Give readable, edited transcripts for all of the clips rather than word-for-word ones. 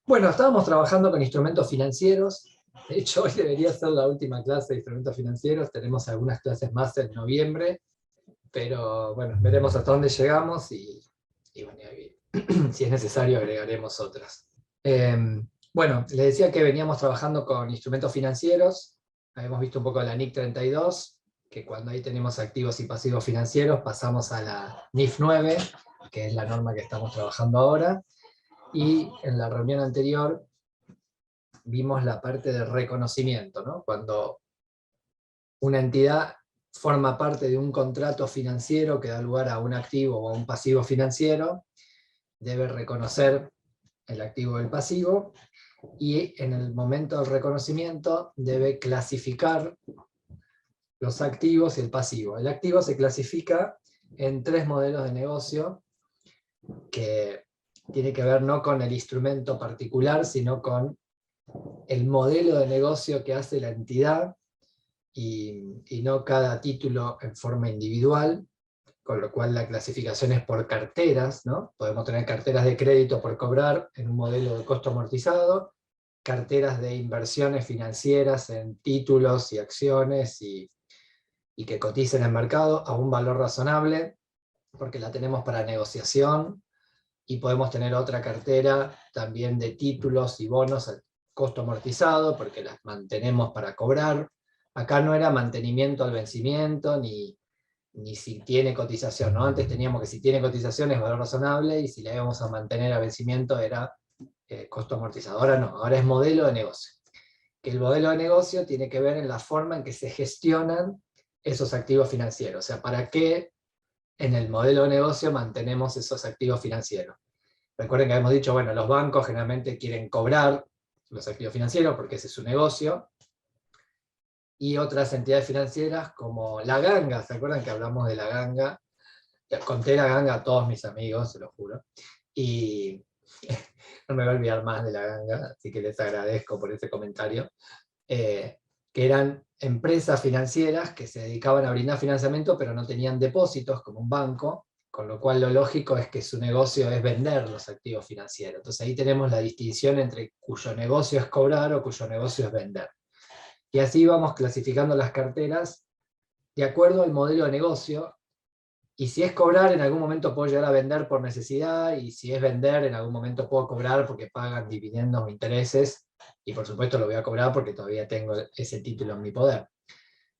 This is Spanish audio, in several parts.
Bueno, estábamos trabajando con instrumentos financieros. De hecho, hoy debería ser la última clase de instrumentos financieros. Tenemos algunas clases más en noviembre, pero bueno, veremos hasta dónde llegamos y bueno, si es necesario agregaremos otras. Eh, bueno, les decía que veníamos trabajando con instrumentos financieros. Habíamos visto un poco la NIC 32, que cuando ahí tenemos activos y pasivos financieros pasamos a la NIF 9, que es la norma que estamos trabajando ahora. Y en la reunión anterior vimos la parte de reconocimiento, ¿no? Cuando una entidad forma parte de un contrato financiero que da lugar a un activo o a un pasivo financiero, debe reconocer el activo o el pasivo, y en el momento del reconocimiento debe clasificar los activos y el pasivo. El activo se clasifica en tres modelos de negocio que tiene que ver no con el instrumento particular, sino con el modelo de negocio que hace la entidad y no cada título en forma individual, con lo cual la clasificación es por carteras, ¿no? Podemos tener carteras de crédito por cobrar en un modelo de costo amortizado, carteras de inversiones financieras en títulos y acciones y que coticen en el mercado a un valor razonable, porque la tenemos para negociación, y podemos tener otra cartera también de títulos y bonos al costo amortizado, porque las mantenemos para cobrar. Acá no era mantenimiento al vencimiento, ni si tiene cotización, ¿no? Antes teníamos que si tiene cotización es valor razonable, y si la íbamos a mantener a vencimiento era costo amortizado. Ahora no, ahora es modelo de negocio. Que el modelo de negocio tiene que ver en la forma en que se gestionan esos activos financieros. O sea, ¿para qué en el modelo de negocio mantenemos esos activos financieros? Recuerden que habíamos dicho, bueno, los bancos generalmente quieren cobrar los activos financieros porque ese es su negocio, y otras entidades financieras como la ganga. ¿Se acuerdan que hablamos de la ganga? Conté la ganga a todos mis amigos, se lo juro, y no me voy a olvidar más de la ganga, así que les agradezco por ese comentario. Que eran empresas financieras que se dedicaban a brindar financiamiento, pero no tenían depósitos como un banco, con lo cual lo lógico es que su negocio es vender los activos financieros. Entonces ahí tenemos la distinción entre cuyo negocio es cobrar o cuyo negocio es vender. Y así vamos clasificando las carteras de acuerdo al modelo de negocio, y si es cobrar, en algún momento puedo llegar a vender por necesidad, y si es vender, en algún momento puedo cobrar porque pagan dividendos o intereses, y por supuesto lo voy a cobrar porque todavía tengo ese título en mi poder.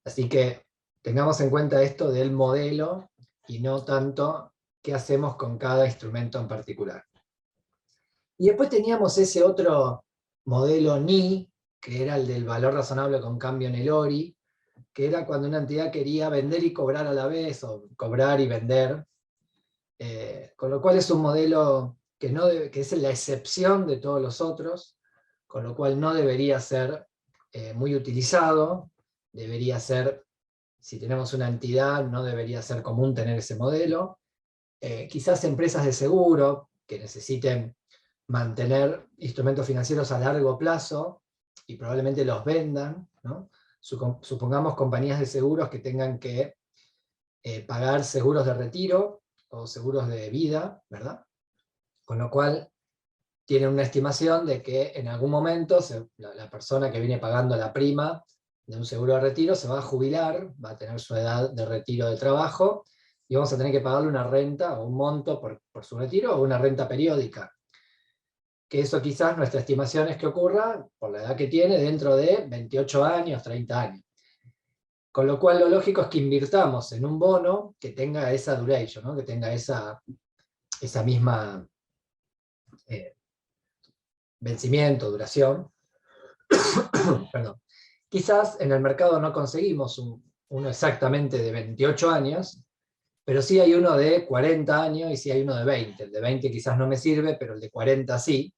Así que tengamos en cuenta esto del modelo y no tanto qué hacemos con cada instrumento en particular. Y después teníamos ese otro modelo NI, que era el del valor razonable con cambio en el ORI, que era cuando una entidad quería vender y cobrar a la vez, o cobrar y vender, con lo cual es un modelo que, no debe, que es la excepción de todos los otros, con lo cual no debería ser muy utilizado. Debería ser, si tenemos una entidad, no debería ser común tener ese modelo. Quizás empresas de seguro que necesiten mantener instrumentos financieros a largo plazo y probablemente los vendan, ¿no? Supongamos compañías de seguros que tengan que pagar seguros de retiro o seguros de vida, ¿verdad? Con lo cual tienen una estimación de que en algún momento la persona que viene pagando la prima de un seguro de retiro se va a jubilar, va a tener su edad de retiro de trabajo, y vamos a tener que pagarle una renta o un monto por su retiro, o una renta periódica. Que eso quizás nuestra estimación es que ocurra por la edad que tiene dentro de 28 años, 30 años. Con lo cual lo lógico es que invirtamos en un bono que tenga esa duration, ¿no? Que tenga esa misma vencimiento, duración. Perdón. Quizás en el mercado no conseguimos uno exactamente de 28 años, pero sí hay uno de 40 años y sí hay uno de 20. El de 20 quizás no me sirve, pero el de 40 sí.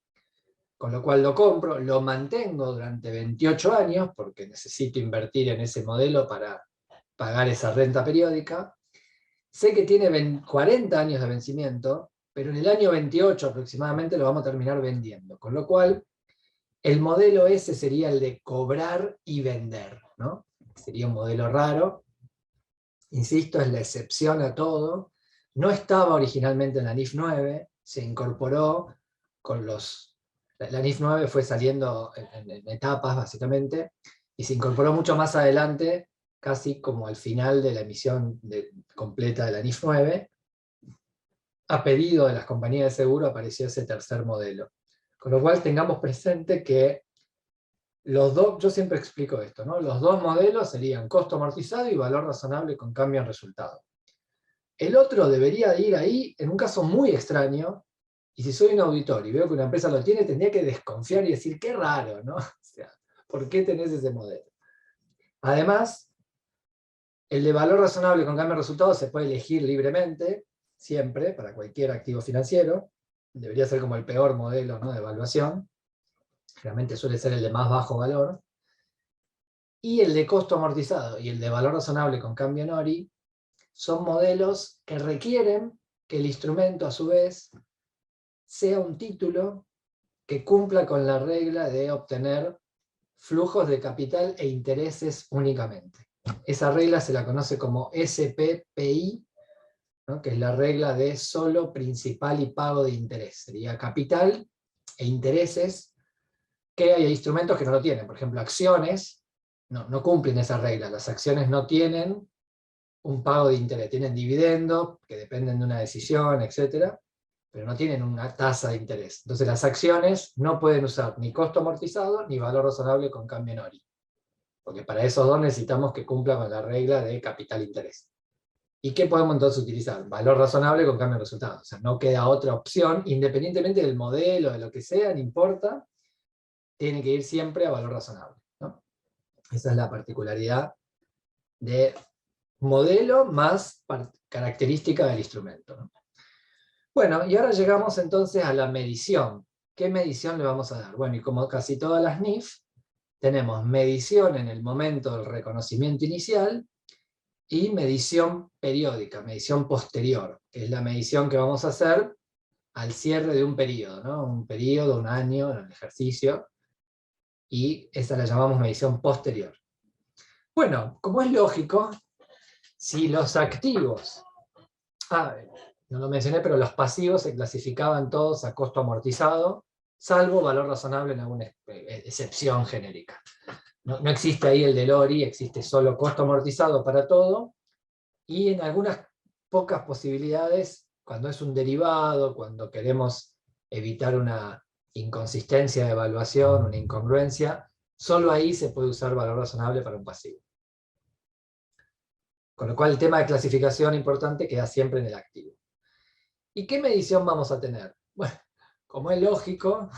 Con lo cual lo compro, lo mantengo durante 28 años, porque necesito invertir en ese modelo para pagar esa renta periódica. Sé que tiene 40 años de vencimiento, pero en el año 28 aproximadamente lo vamos a terminar vendiendo. Con lo cual, el modelo ese sería el de cobrar y vender, ¿no? Sería un modelo raro. Insisto, es la excepción a todo. No estaba originalmente en la NIF 9, se incorporó con los La NIF 9 fue saliendo en etapas, básicamente, y se incorporó mucho más adelante, casi como al final de la emisión completa de la NIF 9. A pedido de las compañías de seguro apareció ese tercer modelo. Con lo cual tengamos presente que los dos, yo siempre explico esto, ¿no? Los dos modelos serían costo amortizado y valor razonable con cambio en resultado. El otro debería ir ahí en un caso muy extraño, y si soy un auditor y veo que una empresa lo tiene, tendría que desconfiar y decir, qué raro, ¿no? O sea, ¿por qué tenés ese modelo? Además, el de valor razonable con cambio de resultado se puede elegir libremente, siempre, para cualquier activo financiero. Debería ser como el peor modelo, ¿no?, de evaluación. Generalmente suele ser el de más bajo valor. Y el de costo amortizado y el de valor razonable con cambio en ORI son modelos que requieren que el instrumento, a su vez, sea un título que cumpla con la regla de obtener flujos de capital e intereses únicamente. Esa regla se la conoce como SPPI, ¿no?, que es la regla de solo principal y pago de interés. Sería capital e intereses, que hay instrumentos que no lo tienen. Por ejemplo, acciones no cumplen esa regla. Las acciones no tienen un pago de interés. Tienen dividendos, que dependen de una decisión, etc., pero no tienen una tasa de interés. Entonces las acciones no pueden usar ni costo amortizado ni valor razonable con cambio en ORI. Porque para esos dos necesitamos que cumpla con la regla de capital-interés. ¿Y qué podemos entonces utilizar? Valor razonable con cambio de resultado. O sea, no queda otra opción, independientemente del modelo, de lo que sea, no importa, tiene que ir siempre a valor razonable, ¿no? Esa es la particularidad de modelo más característica del instrumento, ¿no? Bueno, y ahora llegamos entonces a la medición. ¿Qué medición le vamos a dar? Bueno, y como casi todas las NIF, tenemos medición en el momento del reconocimiento inicial y medición periódica, medición posterior, que es la medición que vamos a hacer al cierre de un periodo, ¿no? Un periodo, un año, en el ejercicio, y esa la llamamos medición posterior. Bueno, como es lógico, si los activos, no lo mencioné, pero los pasivos se clasificaban todos a costo amortizado, salvo valor razonable en alguna excepción genérica. No existe ahí el del ORI, existe solo costo amortizado para todo, y en algunas pocas posibilidades, cuando es un derivado, cuando queremos evitar una inconsistencia de evaluación, una incongruencia, solo ahí se puede usar valor razonable para un pasivo. Con lo cual el tema de clasificación importante queda siempre en el activo. ¿Y qué medición vamos a tener? Bueno, como es lógico,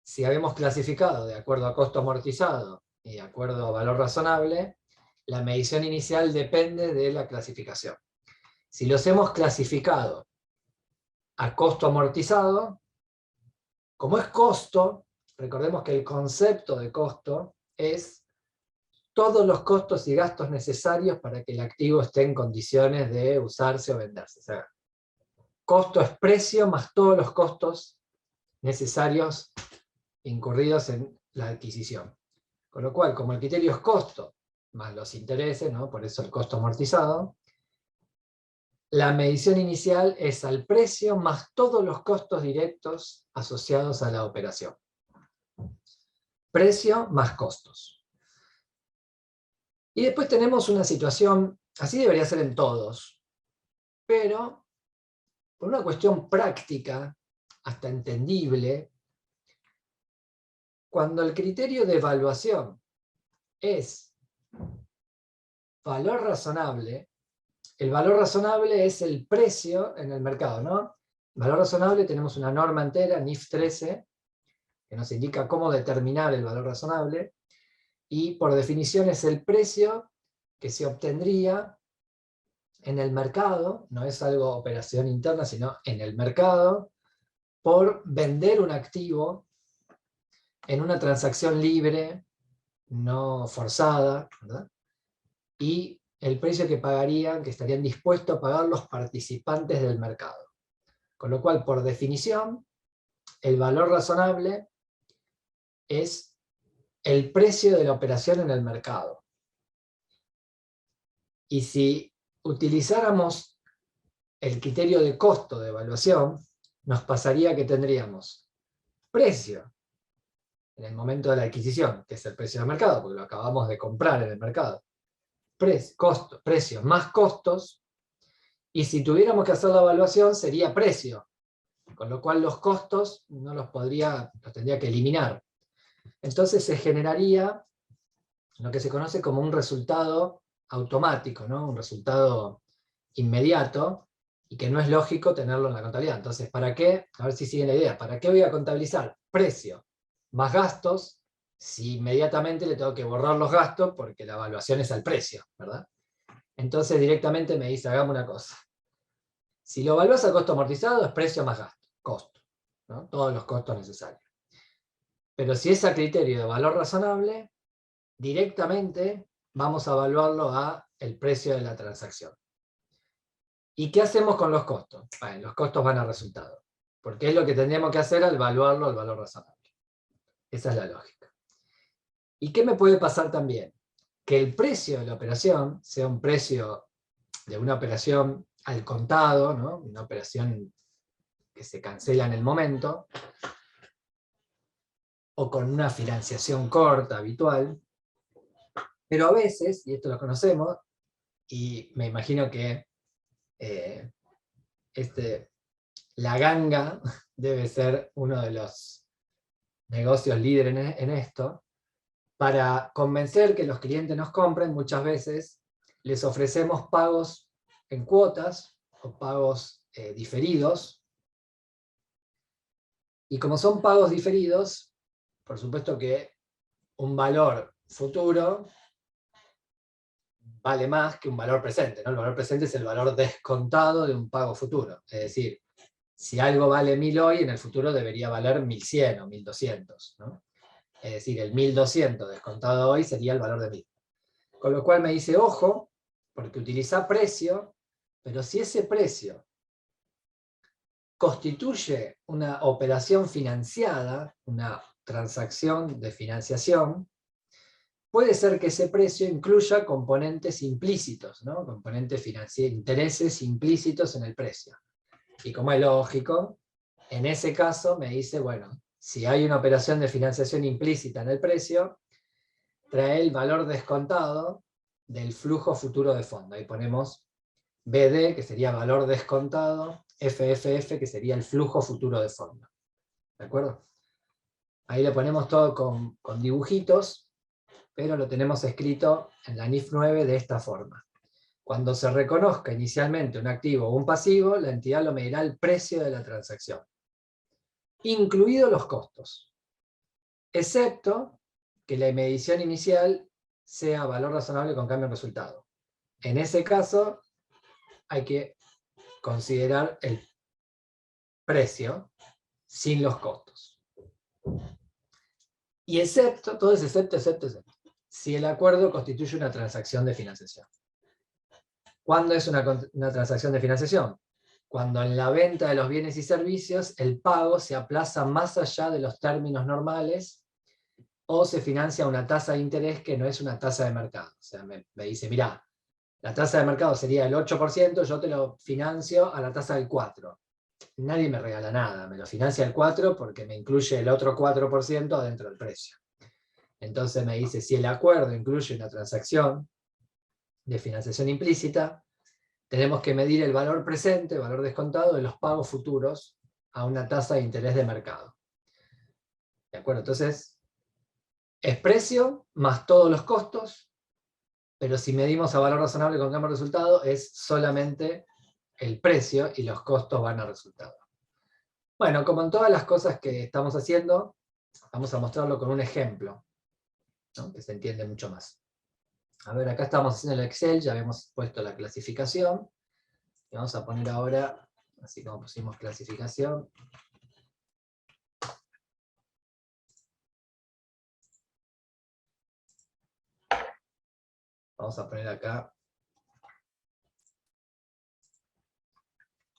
si habemos clasificado de acuerdo a costo amortizado y de acuerdo a valor razonable, la medición inicial depende de la clasificación. Si los hemos clasificado a costo amortizado, como es costo, recordemos que el concepto de costo es todos los costos y gastos necesarios para que el activo esté en condiciones de usarse o venderse. O sea, costo es precio más todos los costos necesarios incurridos en la adquisición. Con lo cual, como el criterio es costo más los intereses, ¿no?, por eso el costo amortizado, la medición inicial es al precio más todos los costos directos asociados a la operación. Precio más costos. Y después tenemos una situación, así debería ser en todos, pero por una cuestión práctica, hasta entendible, cuando el criterio de evaluación es valor razonable, el valor razonable es el precio en el mercado, ¿no? Valor razonable, tenemos una norma entera, NIF 13, que nos indica cómo determinar el valor razonable, y por definición es el precio que se obtendría en el mercado, no es algo operación interna, sino en el mercado, por vender un activo en una transacción libre, no forzada, ¿verdad? Y el precio que pagarían, que estarían dispuestos a pagar los participantes del mercado. Con lo cual, por definición, el valor razonable es el precio de la operación en el mercado. Y si utilizáramos el criterio de costo de evaluación, nos pasaría que tendríamos precio en el momento de la adquisición, que es el precio del mercado, porque lo acabamos de comprar en el mercado. Precio más costos, y si tuviéramos que hacer la evaluación sería precio, con lo cual los costos no los tendría que eliminar. Entonces se generaría lo que se conoce como un resultado automático, ¿no? Un resultado inmediato, y que no es lógico tenerlo en la contabilidad. Entonces, ¿para qué? A ver si siguen la idea. ¿Para qué voy a contabilizar precio más gastos si inmediatamente le tengo que borrar los gastos porque la evaluación es al precio, ¿verdad? Entonces directamente me dice, hagamos una cosa. Si lo evalúas a costo amortizado es precio más gasto, costo, ¿no? Todos los costos necesarios. Pero si es a criterio de valor razonable, directamente vamos a evaluarlo a el precio de la transacción. ¿Y qué hacemos con los costos? Bueno, los costos van a resultado, porque es lo que tendríamos que hacer al evaluarlo al valor razonable. Esa es la lógica. ¿Y qué me puede pasar también? Que el precio de la operación sea un precio de una operación al contado, ¿no? Una operación que se cancela en el momento, o con una financiación corta, habitual. Pero a veces, y esto lo conocemos, y me imagino que la ganga debe ser uno de los negocios líderes en esto, para convencer que los clientes nos compren, muchas veces les ofrecemos pagos en cuotas, o pagos diferidos, y como son pagos diferidos, por supuesto que un valor futuro vale más que un valor presente, ¿no? El valor presente es el valor descontado de un pago futuro. Es decir, si algo vale 1000 hoy, en el futuro debería valer 1100 o 1200, ¿no? Es decir, el 1200 descontado hoy sería el valor de 1000. Con lo cual me dice, ojo, porque utiliza precio, pero si ese precio constituye una operación financiada, una transacción de financiación, puede ser que ese precio incluya componentes implícitos, ¿no? Componentes financieros, intereses implícitos en el precio. Y como es lógico, en ese caso me dice, bueno, si hay una operación de financiación implícita en el precio, trae el valor descontado del flujo futuro de fondo. Ahí ponemos BD, que sería valor descontado, FFF, que sería el flujo futuro de fondo. ¿De acuerdo? Ahí le ponemos todo con dibujitos, pero lo tenemos escrito en la NIF 9 de esta forma. Cuando se reconozca inicialmente un activo o un pasivo, la entidad lo medirá el precio de la transacción, incluidos los costos, excepto que la medición inicial sea valor razonable con cambio en resultado. En ese caso, hay que considerar el precio sin los costos. Y excepto, todo es excepto, si el acuerdo constituye una transacción de financiación. ¿Cuándo es una transacción de financiación? Cuando en la venta de los bienes y servicios el pago se aplaza más allá de los términos normales, o se financia a una tasa de interés que no es una tasa de mercado. O sea, me dice, mirá, la tasa de mercado sería el 8%, yo te lo financio a la tasa del 4%. Nadie me regala nada, me lo financia el 4% porque me incluye el otro 4% adentro del precio. Entonces me dice, si el acuerdo incluye una transacción de financiación implícita, tenemos que medir el valor presente, el valor descontado de los pagos futuros a una tasa de interés de mercado. ¿De acuerdo? Entonces, es precio más todos los costos, pero si medimos a valor razonable con cambio de resultado, es solamente el precio y los costos van al resultado. Bueno, como en todas las cosas que estamos haciendo, vamos a mostrarlo con un ejemplo, ¿no? Que se entiende mucho más. A ver, acá estamos haciendo el Excel, ya habíamos puesto la clasificación, y vamos a poner ahora, así como pusimos clasificación, vamos a poner acá,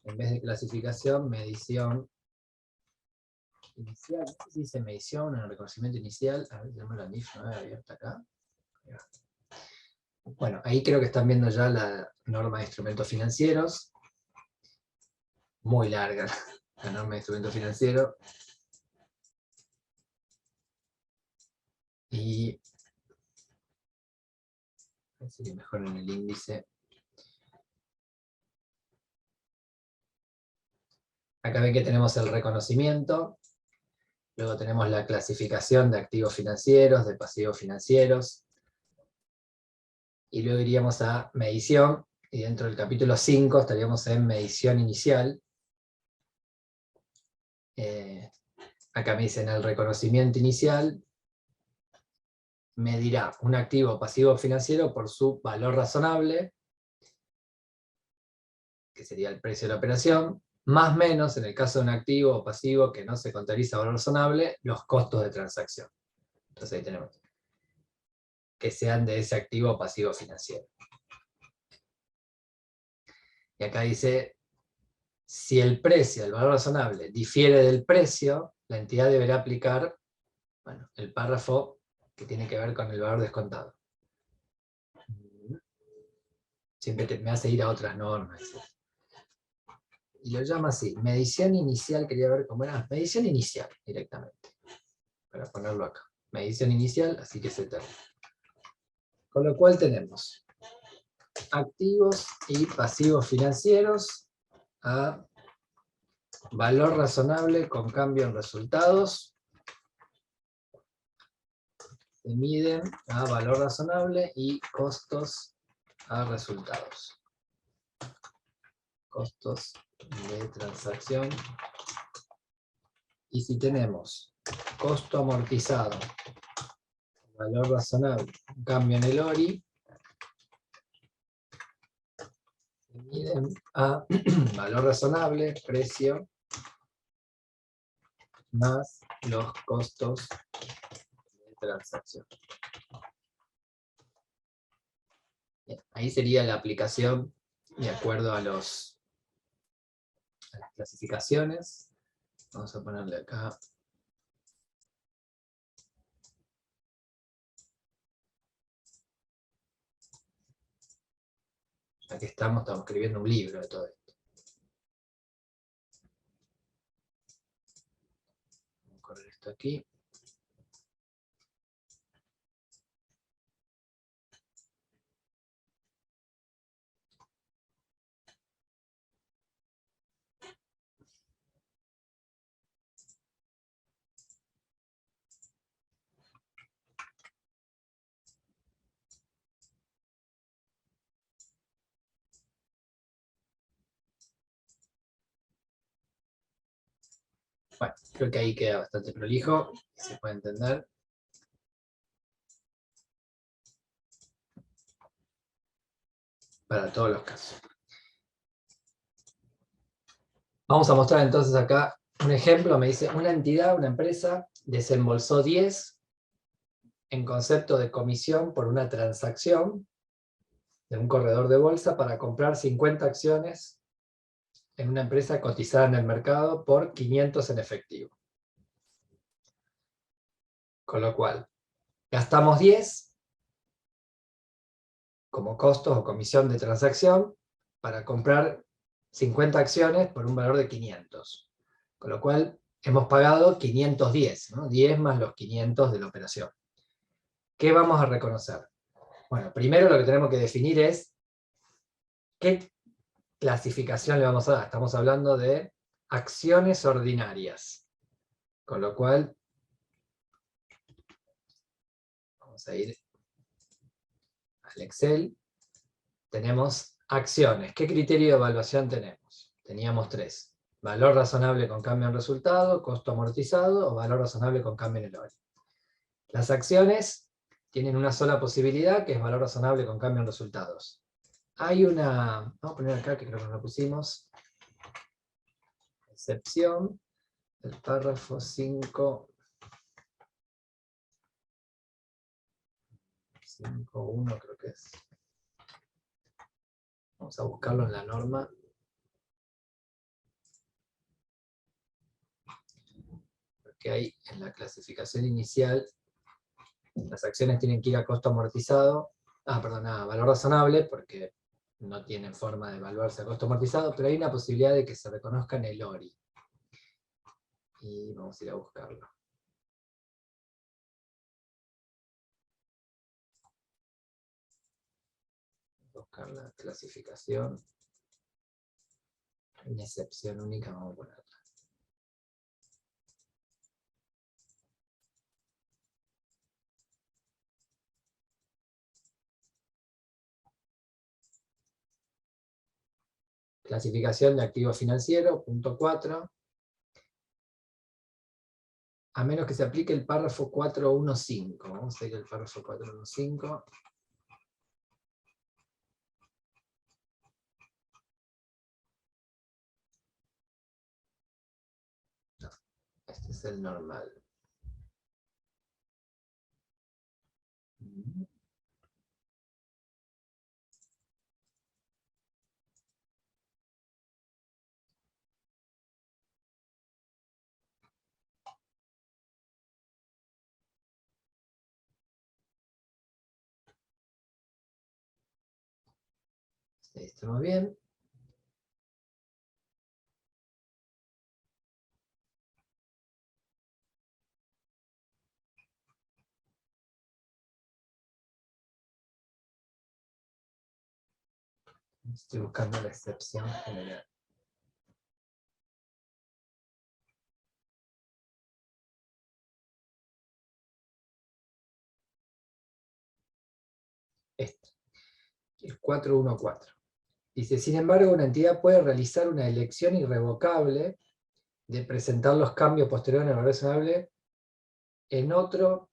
en vez de clasificación, medición inicial. ¿Qué se dice medición en el reconocimiento inicial? A ver, tenemos la NIF 9 abierta acá. Bueno, ahí creo que están viendo ya la norma de instrumentos financieros. Muy larga la norma de instrumentos financieros. Y sería mejor en el índice. Acá ven que tenemos el reconocimiento, luego tenemos la clasificación de activos financieros, de pasivos financieros, y luego iríamos a medición, y dentro del capítulo 5 estaríamos en medición inicial. Acá me dicen el reconocimiento inicial, medirá un activo o pasivo financiero por su valor razonable, que sería el precio de la operación, más o menos, en el caso de un activo o pasivo que no se contabiliza valor razonable, los costos de transacción. Entonces ahí tenemos que sean de ese activo o pasivo financiero. Y acá dice, si el precio, el valor razonable, difiere del precio, la entidad deberá aplicar, bueno, el párrafo que tiene que ver con el valor descontado. Siempre me hace ir a otras normas. Y lo llama así, medición inicial, quería ver cómo era, medición inicial directamente, para ponerlo acá. Medición inicial, así que se termina. Con lo cual tenemos activos y pasivos financieros a valor razonable con cambio en resultados. Se miden a valor razonable y costos a resultados. Costos de transacción. Y si tenemos costo amortizado, valor razonable, un cambio en el ORI, se miden a valor razonable, precio, más los costos de transacción. Bien, ahí sería la aplicación de acuerdo a las clasificaciones. Vamos a ponerle acá. Ya que estamos escribiendo un libro de todo esto. Vamos a correr esto aquí. Bueno, creo que ahí queda bastante prolijo, se puede entender. Para todos los casos. Vamos a mostrar entonces acá un ejemplo. Me dice, una entidad, una empresa, desembolsó 10 en concepto de comisión por una transacción de un corredor de bolsa para comprar 50 acciones en una empresa cotizada en el mercado por 500 en efectivo. Con lo cual, gastamos 10 como costos o comisión de transacción para comprar 50 acciones por un valor de 500. Con lo cual, hemos pagado 510, ¿no? 10 más los 500 de la operación. ¿Qué vamos a reconocer? Bueno, primero lo que tenemos que definir es qué clasificación le vamos a dar. Estamos hablando de acciones ordinarias. Con lo cual, vamos a ir al Excel. Tenemos acciones. ¿Qué criterio de evaluación tenemos? Teníamos 3. Valor razonable con cambio en resultado, costo amortizado o valor razonable con cambio en el ORI. Las acciones tienen una sola posibilidad, que es valor razonable con cambio en resultados. Hay una, vamos a poner acá que creo que lo pusimos, excepción, el párrafo 5.1 creo que es. Vamos a buscarlo en la norma. Porque hay en la clasificación inicial, las acciones tienen que ir a costo amortizado, a valor razonable, porque no tienen forma de evaluarse a costo amortizado, pero hay una posibilidad de que se reconozca en el ORI. Y vamos a ir a buscarlo. buscar la clasificación. Una excepción única, vamos a ponerla. Clasificación de activo financiero, punto 4. A menos que se aplique el párrafo 415. Vamos a ir al párrafo 415. No, este es el normal. Ahí estamos bien. Estoy buscando la excepción general. Este, el 414. Dice, sin embargo, una entidad puede realizar una elección irrevocable de presentar los cambios posteriores al valor razonable en otro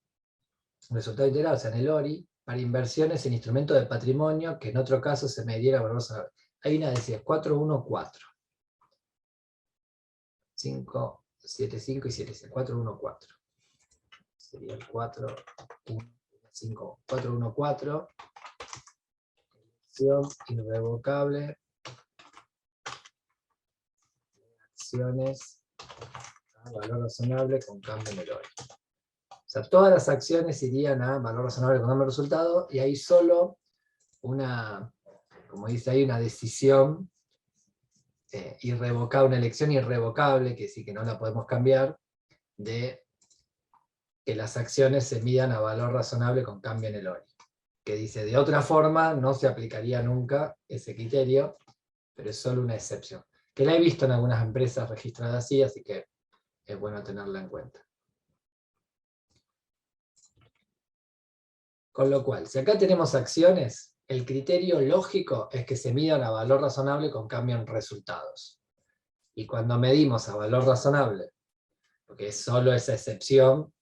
resultado integral, o sea, en el ORI, para inversiones en instrumentos de patrimonio que en otro caso se mediera valor razonable. Hay una decía 414. 5, 7, 5 y 7, 414. Sería el 4, 1, 5, 414. Elección irrevocable. Acciones a valor razonable con cambio en el ORI. O sea, todas las acciones irían a valor razonable con cambio de resultado, y hay solo una, como dice ahí, una decisión irrevocable, una elección irrevocable, que sí que no la podemos cambiar, de que las acciones se midan a valor razonable con cambio en el ORI. Que dice, de otra forma no se aplicaría nunca ese criterio, pero es solo una excepción. Que la he visto en algunas empresas registradas así que es bueno tenerla en cuenta. Con lo cual, si acá tenemos acciones, el criterio lógico es que se midan a valor razonable con cambio en resultados. Y cuando medimos a valor razonable, porque es solo esa excepción,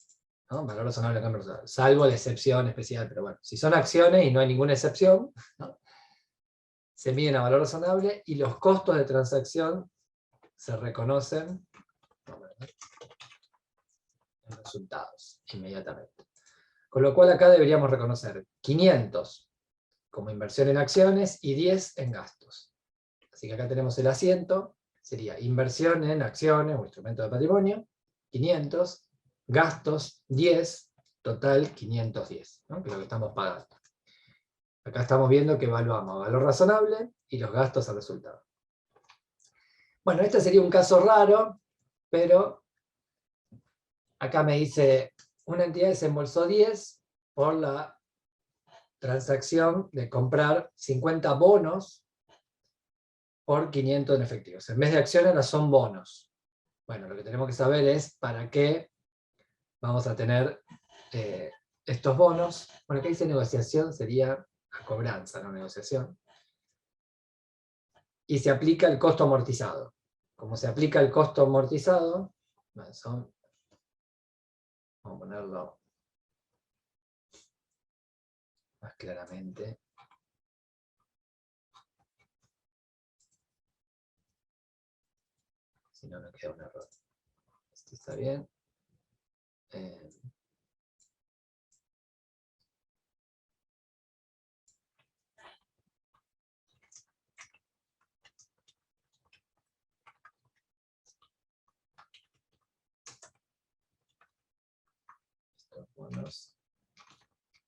¿no? Valor razonable, cambio en resultados, salvo la excepción especial, pero bueno, si son acciones y no hay ninguna excepción, ¿no? Se miden a valor razonable y los costos de transacción se reconocen en resultados inmediatamente. Con lo cual acá deberíamos reconocer 500 como inversión en acciones y 10 en gastos. Así que acá tenemos el asiento, sería inversión en acciones o instrumentos de patrimonio, 500, gastos 10, total 510, ¿no? Que es lo que estamos pagando. Acá estamos viendo que evaluamos a valor razonable y los gastos al resultado. Bueno, este sería un caso raro, pero acá me dice, una entidad desembolsó 10 por la transacción de comprar 50 bonos por 500 en efectivo. En vez de acciones, ahora son bonos. Bueno, lo que tenemos que saber es para qué vamos a tener estos bonos. Bueno, acá dice negociación, sería a cobranza, no negociación. Y se aplica el costo amortizado. Como se aplica el costo amortizado, bueno, vamos a ponerlo más claramente. Si no, no queda un error. Este está bien. Estos bonos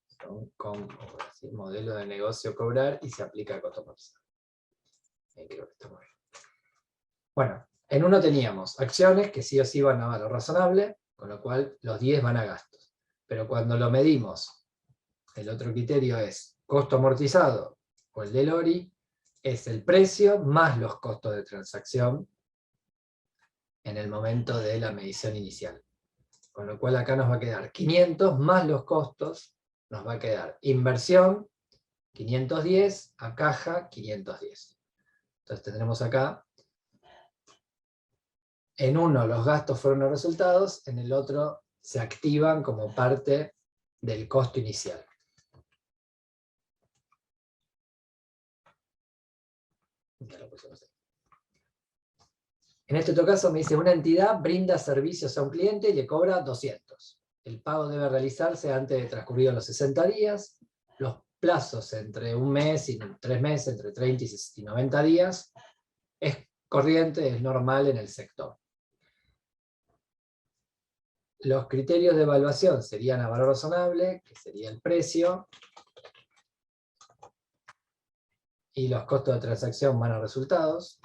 son con modelo de negocio cobrar y se aplica el costo amortizado. Ahí creo que estamos bien. Bueno, en uno teníamos acciones que sí o sí van a valor razonable, con lo cual los 10 van a gastos. Pero cuando lo medimos, el otro criterio es costo amortizado o el del ORI, es el precio más los costos de transacción en el momento de la medición inicial. Con lo cual acá nos va a quedar 500 más los costos, nos va a quedar inversión 510 a caja 510. Entonces tendremos acá, en uno los gastos fueron los resultados, en el otro se activan como parte del costo inicial. En este otro caso me dice, una entidad brinda servicios a un cliente y le cobra 200. El pago debe realizarse antes de transcurridos los 60 días. Los plazos entre un mes y 3 meses, entre 30 y 90 días, es corriente, es normal en el sector. Los criterios de evaluación serían a valor razonable, que sería el precio, y los costos de transacción van a resultados.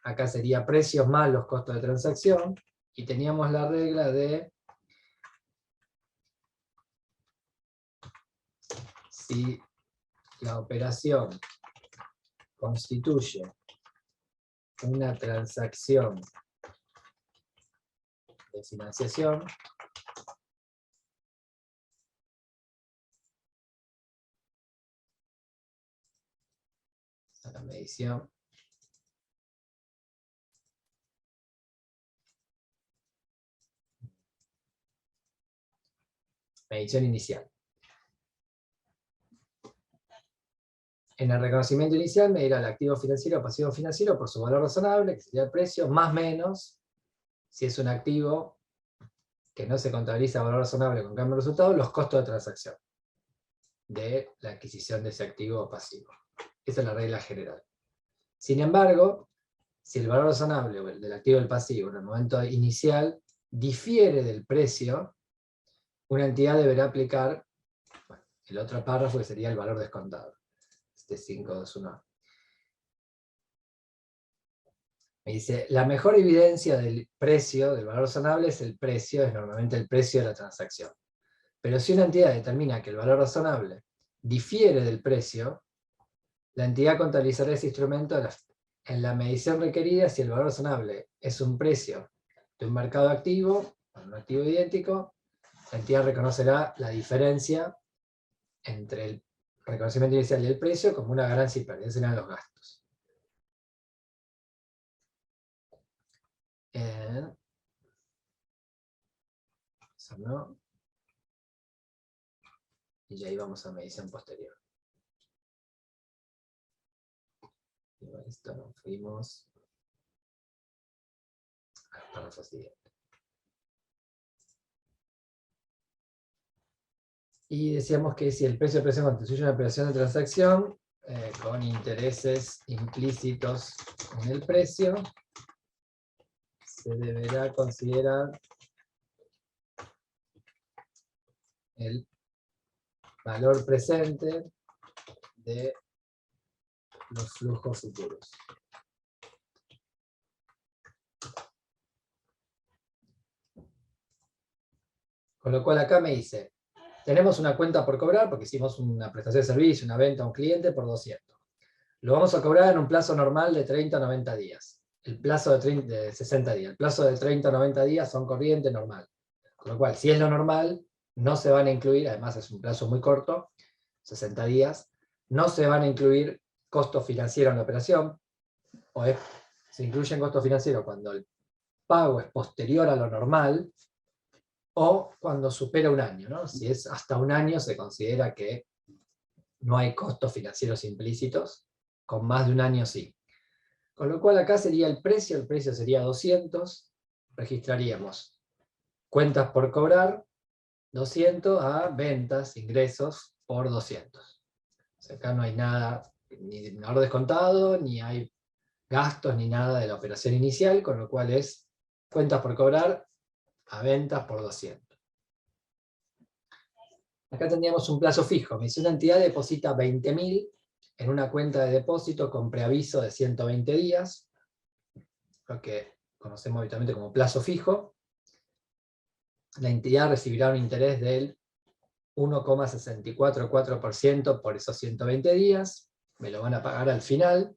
Acá sería precios más los costos de transacción, y teníamos la regla de si la operación constituye una transacción de financiación, a la medición, inicial. En el reconocimiento inicial me dirá el activo financiero o pasivo financiero por su valor razonable, que sería el precio, más menos, si es un activo que no se contabiliza valor razonable con cambio de resultado, los costos de transacción de la adquisición de ese activo o pasivo. Esa es la regla general. Sin embargo, si el valor razonable o el del activo o el pasivo en el momento inicial difiere del precio, una entidad deberá aplicar, bueno, el otro párrafo que sería el valor descontado. Este 521. Me dice, la mejor evidencia del precio, del valor razonable, es el precio, es normalmente el precio de la transacción. Pero si una entidad determina que el valor razonable difiere del precio, la entidad contabilizará ese instrumento en la medición requerida si el valor razonable es un precio de un mercado activo, un activo idéntico, la entidad reconocerá la diferencia entre el reconocimiento inicial y el precio como una ganancia y pérdida, serán los gastos. Eso no. Y ahí vamos a medición posterior. Igual esto nos fuimos al párrafo siguiente. Y decíamos que si el precio de presión constituye una operación de transacción con intereses implícitos en el precio, se deberá considerar el valor presente de los flujos futuros. Con lo cual acá me dice, tenemos una cuenta por cobrar, porque hicimos una prestación de servicio, una venta a un cliente por 200. Lo vamos a cobrar en un plazo normal de 30 a 90 días. El plazo de 60 días. El plazo de 30 a 90 días son corriente normal. Con lo cual, si es lo normal, no se van a incluir, además es un plazo muy corto, 60 días, no se van a incluir costos financieros en la operación, se incluyen costos financieros cuando el pago es posterior a lo normal, o cuando supera un año, ¿no? Si es hasta un año se considera que no hay costos financieros implícitos, con más de un año sí. Con lo cual acá sería el precio sería 200, registraríamos cuentas por cobrar, 200 a ventas, ingresos por 200. O sea, acá no hay nada, ni valor descontado, ni hay gastos, ni nada de la operación inicial, con lo cual es cuentas por cobrar a ventas por 200. Acá tendríamos un plazo fijo. Me dice, una entidad deposita 20.000 en una cuenta de depósito con preaviso de 120 días, lo que conocemos habitualmente como plazo fijo. La entidad recibirá un interés del 1,644% por esos 120 días. me lo van a pagar al final,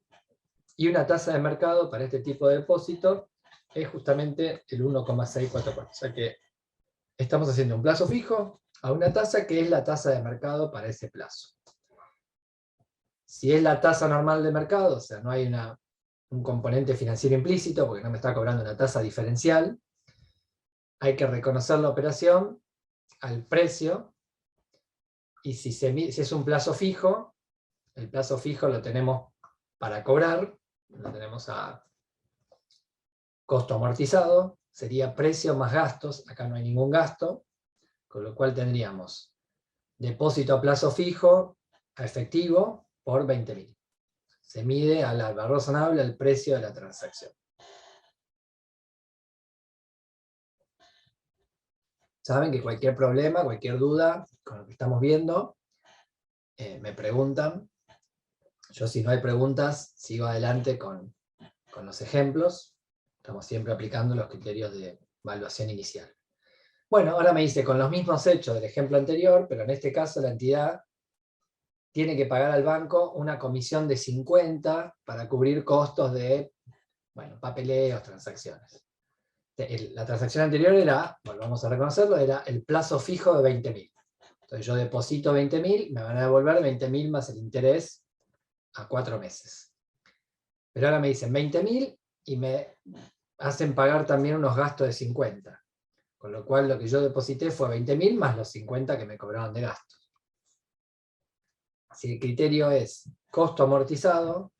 y una tasa de mercado para este tipo de depósito es justamente el 1,644. O sea que estamos haciendo un plazo fijo a una tasa que es la tasa de mercado para ese plazo. Si es la tasa normal de mercado, o sea, no hay un componente financiero implícito, porque no me está cobrando una tasa diferencial, hay que reconocer la operación al precio, y si es un plazo fijo, el plazo fijo lo tenemos para cobrar, lo tenemos a costo amortizado, sería precio más gastos, acá no hay ningún gasto, con lo cual tendríamos depósito a plazo fijo a efectivo por 20.000. Se mide al valor razonable el precio de la transacción. Saben que cualquier problema, cualquier duda con lo que estamos viendo, me preguntan. Yo, si no hay preguntas, sigo adelante con los ejemplos. Estamos siempre aplicando los criterios de evaluación inicial. Bueno, ahora me dice, con los mismos hechos del ejemplo anterior, pero en este caso la entidad tiene que pagar al banco una comisión de 50 para cubrir costos de, bueno, papeleos, transacciones. La transacción anterior era, volvamos a reconocerlo, era el plazo fijo de 20.000. Entonces yo deposito 20.000, me van a devolver 20.000 más el interés a 4 meses. Pero ahora me dicen 20.000 y me hacen pagar también unos gastos de 50. Con lo cual lo que yo deposité fue 20.000 más los 50 que me cobraron de gastos. Si el criterio es costo amortizado,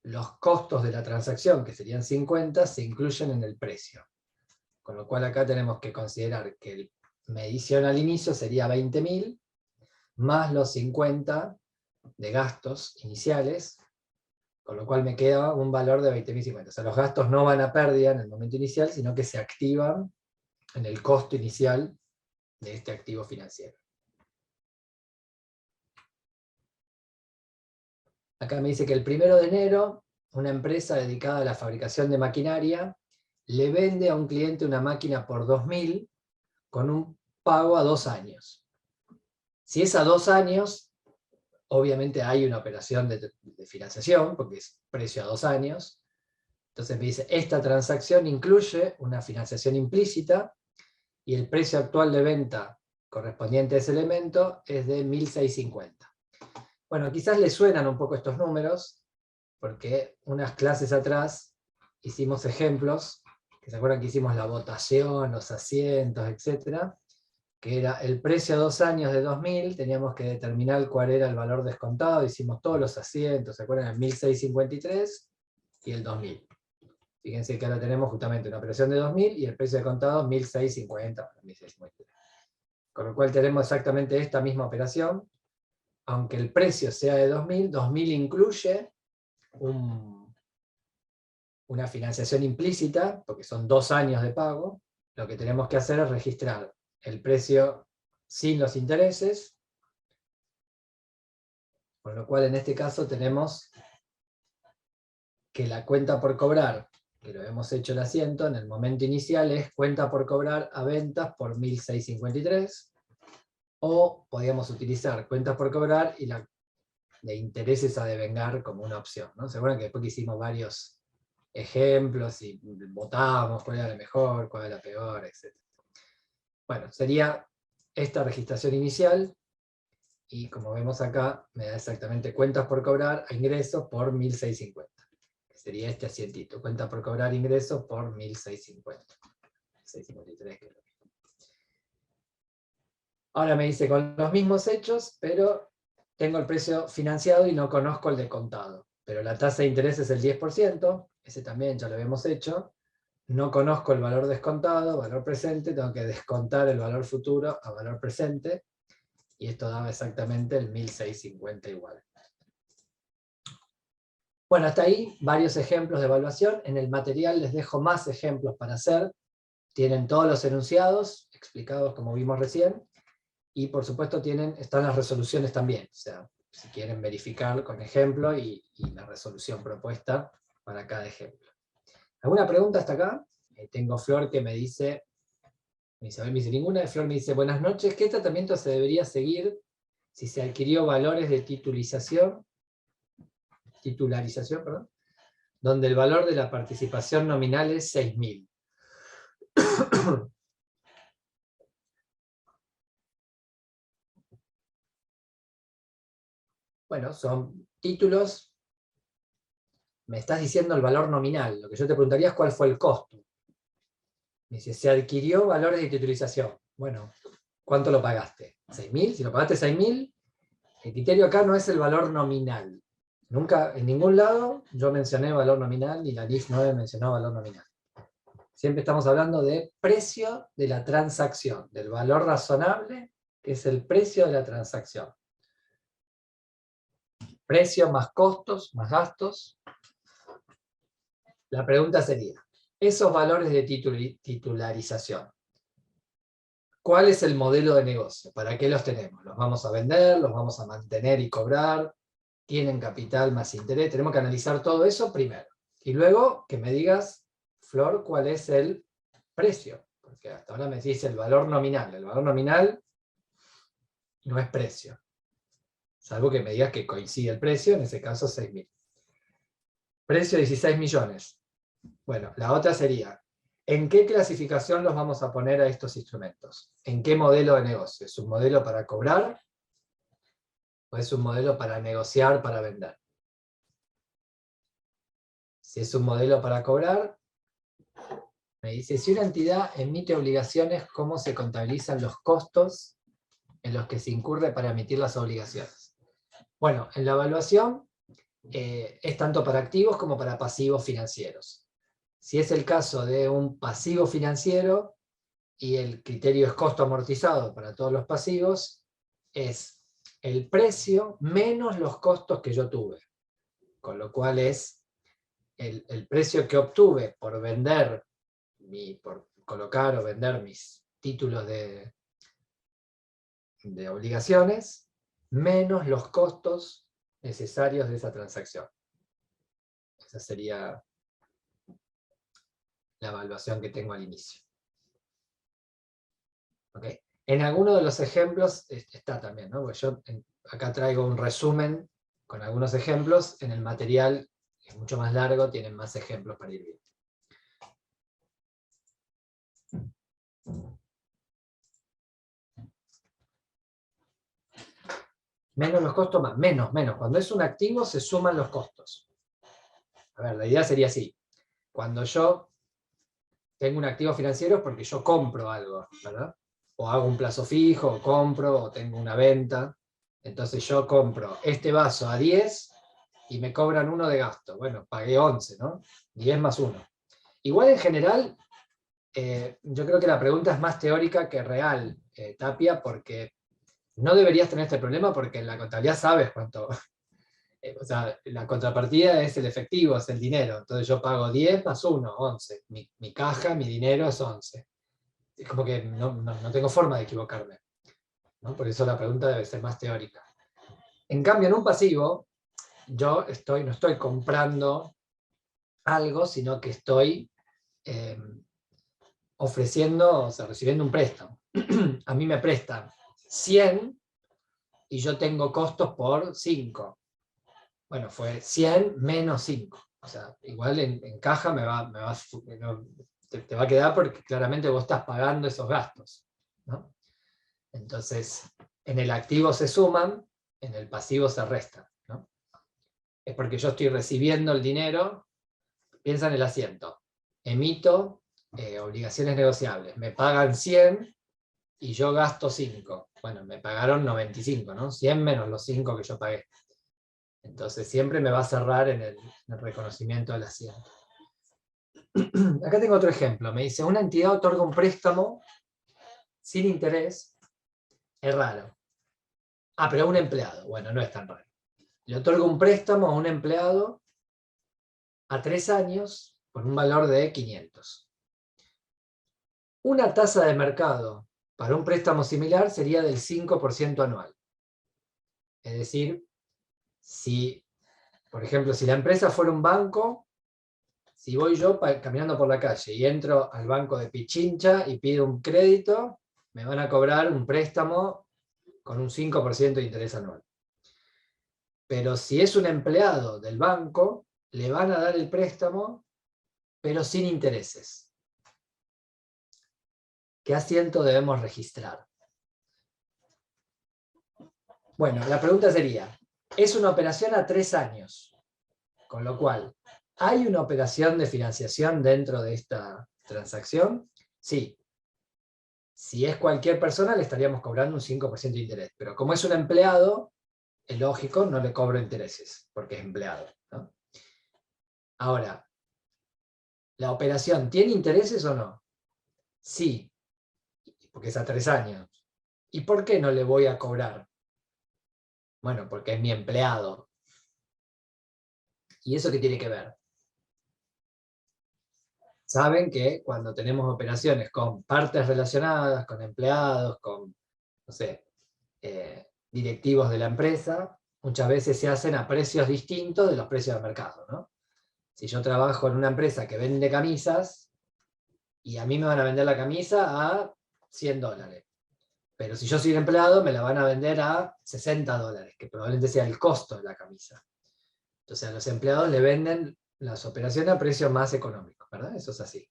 los costos de la transacción, que serían 50, se incluyen en el precio. Con lo cual acá tenemos que considerar que el medición al inicio sería 20.000, más los 50 de gastos iniciales, con lo cual me queda un valor de 20.050. O sea, los gastos no van a pérdida en el momento inicial, sino que se activan en el costo inicial de este activo financiero. Acá me dice que el 1 de enero, una empresa dedicada a la fabricación de maquinaria le vende a un cliente una máquina por 2.000 con un pago a 2 años. Si es a 2 años, obviamente hay una operación de financiación, porque es precio a 2 años. Entonces me dice, esta transacción incluye una financiación implícita y el precio actual de venta correspondiente a ese elemento es de 1.650. Bueno, quizás les suenan un poco estos números, porque unas clases atrás hicimos ejemplos, que se acuerdan que hicimos la votación, los asientos, etc., que era el precio a 2 años de 2.000, teníamos que determinar cuál era el valor descontado, hicimos todos los asientos, ¿se acuerdan? El 1.653 y el 2.000. Fíjense que ahora tenemos justamente una operación de 2.000 y el precio de contado 1.650, 1.653. Con lo cual tenemos exactamente esta misma operación, aunque el precio sea de 2.000, 2.000 incluye una financiación implícita, porque son 2 años de pago. Lo que tenemos que hacer es registrar el precio sin los intereses, con lo cual en este caso tenemos que la cuenta por cobrar, que lo hemos hecho el asiento, en el momento inicial es cuenta por cobrar a ventas por 1.653, o podríamos utilizar cuentas por cobrar y la de intereses a devengar como una opción, ¿no? ¿Se acuerdan que después que hicimos varios ejemplos y votábamos cuál era la mejor, cuál era la peor, etc.? Bueno, sería esta registración inicial, y como vemos acá, me da exactamente cuentas por cobrar a ingresos por 1.650. Que sería este asientito, cuenta por cobrar ingresos por 1.650. 653, que es lo mismo. Ahora me dice con los mismos hechos, pero tengo el precio financiado y no conozco el de contado. Pero la tasa de interés es el 10%, ese también ya lo habíamos hecho. No conozco el valor descontado, valor presente, tengo que descontar el valor futuro a valor presente, y esto daba exactamente el 1.650 igual. Bueno, hasta ahí varios ejemplos de evaluación. En el material les dejo más ejemplos para hacer. Tienen todos los enunciados explicados como vimos recién, y por supuesto están las resoluciones también. O sea, si quieren verificar con ejemplo y la resolución propuesta para cada ejemplo. ¿Alguna pregunta hasta acá? Tengo Flor que me dice, Isabel me dice, ninguna. De Flor me dice, buenas noches, ¿qué tratamiento se debería seguir si se adquirió valores de titulización titularización, perdón, donde el valor de la participación nominal es 6.000. Bueno, son títulos, me estás diciendo el valor nominal. Lo que yo te preguntaría es cuál fue el costo. Me dice, se adquirió valores de titulización. Bueno, ¿cuánto lo pagaste? ¿6.000? Si lo pagaste 6.000, el criterio acá no es el valor nominal. Nunca, en ningún lado, yo mencioné valor nominal, ni la NIF 9 mencionó valor nominal. Siempre estamos hablando de precio de la transacción, del valor razonable, que es el precio de la transacción. Precio más costos, más gastos. La pregunta sería, esos valores de titularización, ¿cuál es el modelo de negocio? ¿Para qué los tenemos? ¿Los vamos a vender? ¿Los vamos a mantener y cobrar? ¿Tienen capital más interés? Tenemos que analizar todo eso primero. Y luego que me digas, Flor, ¿cuál es el precio? Porque hasta ahora me dice el valor nominal. El valor nominal no es precio. Salvo que me digas que coincide el precio, en ese caso 6.000. Precio 16 millones. Bueno, la otra sería, ¿en qué clasificación los vamos a poner a estos instrumentos? ¿En qué modelo de negocio? ¿Es un modelo para cobrar? ¿O es un modelo para negociar, para vender? Si es un modelo para cobrar, me dice, si una entidad emite obligaciones, ¿cómo se contabilizan los costos en los que se incurre para emitir las obligaciones? Bueno, en la evaluación es tanto para activos como para pasivos financieros. Si es el caso de un pasivo financiero y el criterio es costo amortizado para todos los pasivos, es el precio menos los costos que yo tuve. Con lo cual es el precio que obtuve por vender, por colocar o vender mis títulos de obligaciones, menos los costos necesarios de esa transacción. Esa sería la evaluación que tengo al inicio. ¿Okay? En alguno de los ejemplos está también, ¿no? Porque yo acá traigo un resumen con algunos ejemplos, en el material es mucho más largo, tienen más ejemplos para ir viendo. Menos los costos, más, menos. Cuando es un activo se suman los costos. A ver, la idea sería así. Cuando yo tengo un activo financiero es porque yo compro algo, ¿verdad? O hago un plazo fijo, o compro, o tengo una venta. Entonces yo compro este vaso a 10 y me cobran 1 de gasto. Bueno, pagué 11, ¿no? 10 más 1. Igual en general, yo creo que la pregunta es más teórica que real, Tapia, porque no deberías tener este problema porque en la contabilidad sabes cuánto... o sea, la contrapartida es el efectivo, es el dinero. Entonces yo pago 10 más 1, 11. Mi caja, mi dinero es 11. Es como que no tengo forma de equivocarme, ¿no? Por eso la pregunta debe ser más teórica. En cambio, en un pasivo, yo no estoy comprando algo, sino que estoy ofreciendo, o sea, recibiendo un préstamo. A mí me prestan 100 y yo tengo costos por 5. Bueno, fue 100 menos 5. O sea, igual en caja te va a quedar porque claramente vos estás pagando esos gastos, ¿no? Entonces, en el activo se suman, en el pasivo se restan, ¿no? Es porque yo estoy recibiendo el dinero, piensa en el asiento, emito obligaciones negociables, me pagan 100 y yo gasto 5. Bueno, me pagaron 95, ¿no? 100 menos los 5 que yo pagué. Entonces siempre me va a cerrar en el reconocimiento del asiento. Acá tengo otro ejemplo. Me dice, una entidad otorga un préstamo sin interés. Es raro. Ah, pero a un empleado. Bueno, no es tan raro. Le otorga un préstamo a un empleado a 3 años por un valor de 500. Una tasa de mercado para un préstamo similar sería del 5% anual. Es decir, si, por ejemplo, si la empresa fuera un banco, si voy yo caminando por la calle y entro al banco de Pichincha y pido un crédito, me van a cobrar un préstamo con un 5% de interés anual. Pero si es un empleado del banco, le van a dar el préstamo, pero sin intereses. ¿Qué asiento debemos registrar? Bueno, la pregunta sería, es una operación a 3 años, con lo cual, ¿hay una operación de financiación dentro de esta transacción? Sí. Si es cualquier persona, le estaríamos cobrando un 5% de interés, pero como es un empleado, es lógico, no le cobro intereses, porque es empleado, ¿no? Ahora, ¿la operación tiene intereses o no? Sí, porque es a 3 años. ¿Y por qué no le voy a cobrar? Bueno, porque es mi empleado. ¿Y eso qué tiene que ver? Saben que cuando tenemos operaciones con partes relacionadas, con empleados, con, no sé, directivos de la empresa, muchas veces se hacen a precios distintos de los precios del mercado, ¿no? Si yo trabajo en una empresa que vende camisas, y a mí me van a vender la camisa a $100. Pero si yo soy el empleado, me la van a vender a $60, que probablemente sea el costo de la camisa. Entonces a los empleados le venden las operaciones a precios más económicos, ¿verdad? Eso es así.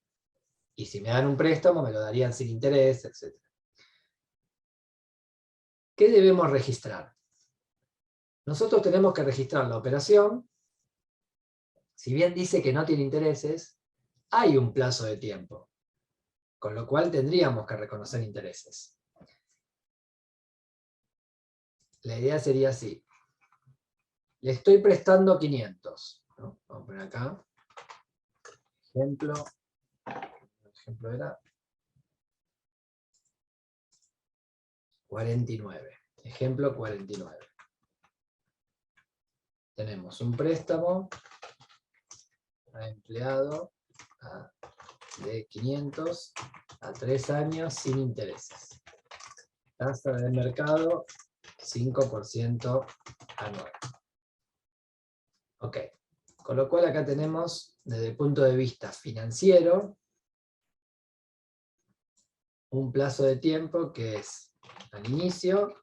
Y si me dan un préstamo, me lo darían sin interés, etc. ¿Qué debemos registrar? Nosotros tenemos que registrar la operación. Si bien dice que no tiene intereses, hay un plazo de tiempo, con lo cual tendríamos que reconocer intereses. La idea sería así. Le estoy prestando 500, ¿no? Vamos a poner acá. Ejemplo. El ejemplo era 49. Ejemplo 49. Tenemos un préstamo a empleado de 500 a 3 años sin intereses. Tasa de mercado 5% anual. Ok. Con lo cual acá tenemos, desde el punto de vista financiero, un plazo de tiempo que es al inicio,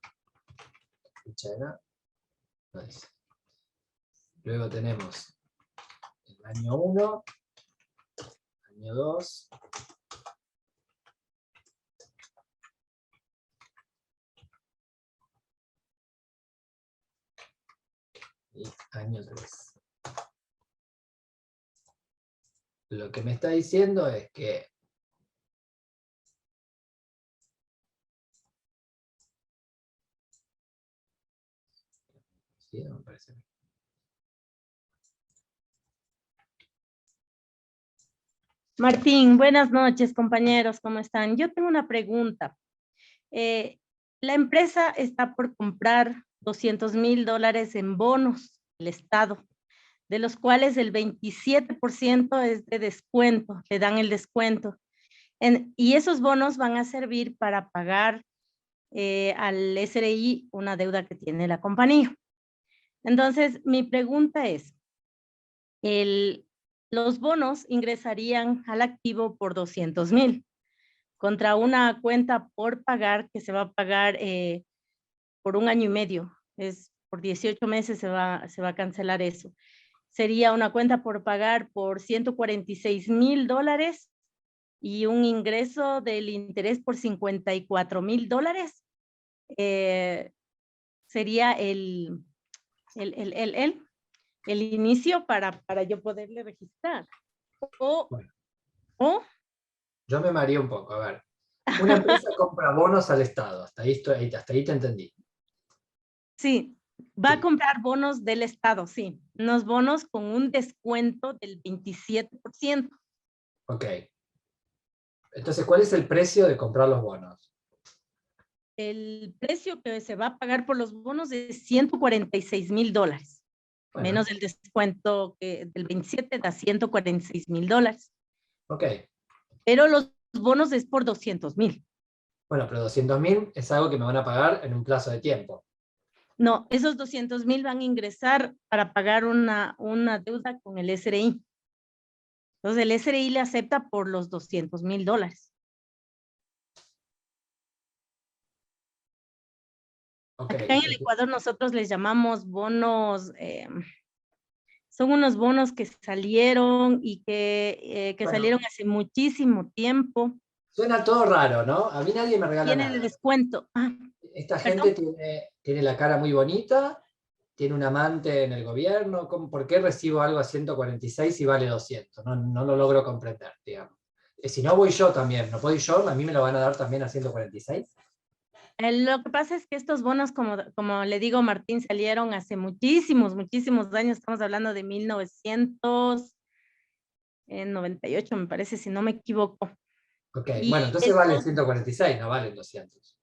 no dice. Luego tenemos el año 1, año 2, y año 3. Lo que me está diciendo es que ¿sí? No me parece. Martín, buenas noches, compañeros, ¿cómo están? Yo tengo una pregunta. La empresa está por comprar $200,000 en bonos del Estado, de los cuales el 27% es de descuento, le dan el descuento. Y esos bonos van a servir para pagar al SRI una deuda que tiene la compañía. Entonces, mi pregunta es, los bonos ingresarían al activo por 200,000 contra una cuenta por pagar que se va a pagar por 1 año y medio. Es por 18 meses se va a cancelar eso. Sería una cuenta por pagar por $146,000 y un ingreso del interés por $54,000. Sería el inicio para yo poderle registrar. Bueno, O yo me mareé un poco. A ver. Una empresa compra bonos al Estado. Hasta ahí te entendí. sí, va a Sí. comprar bonos del Estado, sí. Unos bonos con un descuento del 27%. Ok. Entonces, ¿cuál es el precio de comprar los bonos? El precio que se va a pagar por los bonos es $146,000. Bueno, Menos el descuento del 27 da $146,000. ok. Pero los bonos es por 200,000. Bueno, pero 200.000 es algo que me van a pagar en un plazo de tiempo. No, esos 200,000 van a ingresar para pagar una deuda con el SRI. Entonces el SRI le acepta por los $200,000. Ok, Acá en el Ecuador nosotros les llamamos bonos, son unos bonos que salieron y que bueno, salieron hace muchísimo tiempo. suena todo raro, ¿no? A mí nadie me regala Tienen el nada. descuento. Ah, Esta gente perdón. tiene la cara muy bonita, tiene un amante en el gobierno. ¿Por qué recibo algo a 146 y vale 200? No, no lo logro comprender, digamos. Si no voy yo también, ¿no puedo ir yo? ¿A mí me lo van a dar también a 146? Lo que pasa es que estos bonos, como le digo, Martín, salieron hace muchísimos, muchísimos años. Estamos hablando de 1998, me parece, si no me equivoco. Ok, Y bueno, entonces valen 146, no valen 200.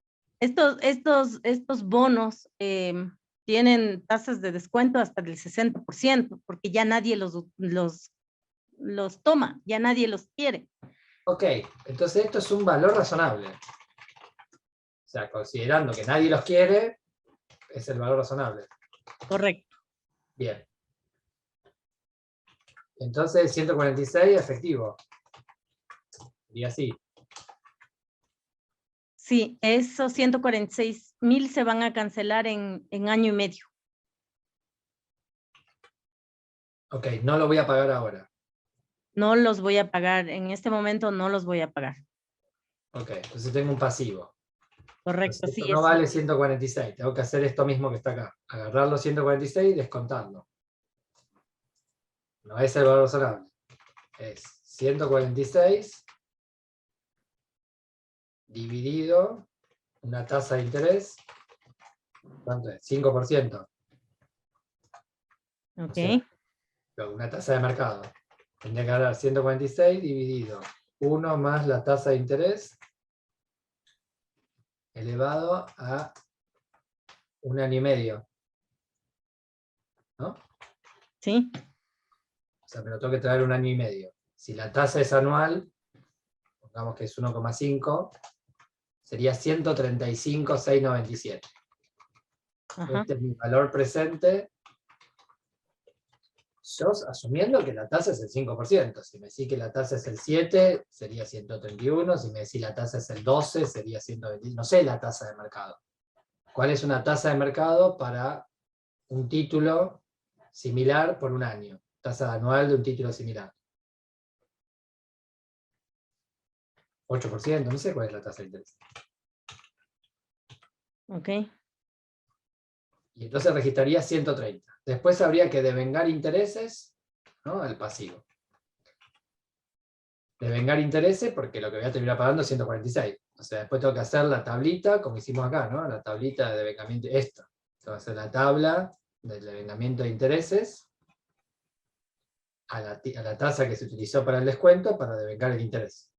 estos bonos tienen tasas de descuento hasta del 60%, porque ya nadie los toma, ya nadie los quiere. Ok, entonces esto es un valor razonable. O sea, considerando que nadie los quiere, es el valor razonable. Correcto. Bien. Entonces 146 efectivo. Y así. Sí, esos 146,000 se van a cancelar en año y medio. Ok, no lo voy a pagar ahora. No los voy a pagar, en este momento no los voy a pagar. Ok, entonces tengo un pasivo. Correcto, Entonces sí, esto no eso. vale 146. Tengo que hacer esto mismo que está acá. Agarrar los 146 y descontarlo. No es el valor razonable. Es 146 dividido una tasa de interés. ¿Cuánto es? 5%. O Ok, sea, una tasa de mercado. Tendría que agarrar 146 dividido 1 más la tasa de interés elevado a 1,5 años. ¿No? sí. O sea, me lo tengo que traer 1,5 años. Si la tasa es anual, pongamos que es 1,5, sería 135,697. Ajá. Este es mi valor presente. Yo asumiendo que la tasa es el 5%. Si me decís que la tasa es el 7, sería 131. Si me decís la tasa es el 12, sería 120. No sé la tasa de mercado. ¿Cuál es una tasa de mercado para un título similar por un año? Tasa anual de un título similar. 8%, no sé cuál es la tasa de interés. Ok, Y entonces registraría 130. Después habría que devengar intereses, ¿no? Al pasivo. Devengar intereses porque lo que voy a terminar pagando es 146. O sea, después tengo que hacer la tablita, como hicimos acá, ¿no? La tablita de devengamiento, esta. Tengo que hacer la tabla del devengamiento de intereses a la tasa que se utilizó para el descuento para devengar el interés.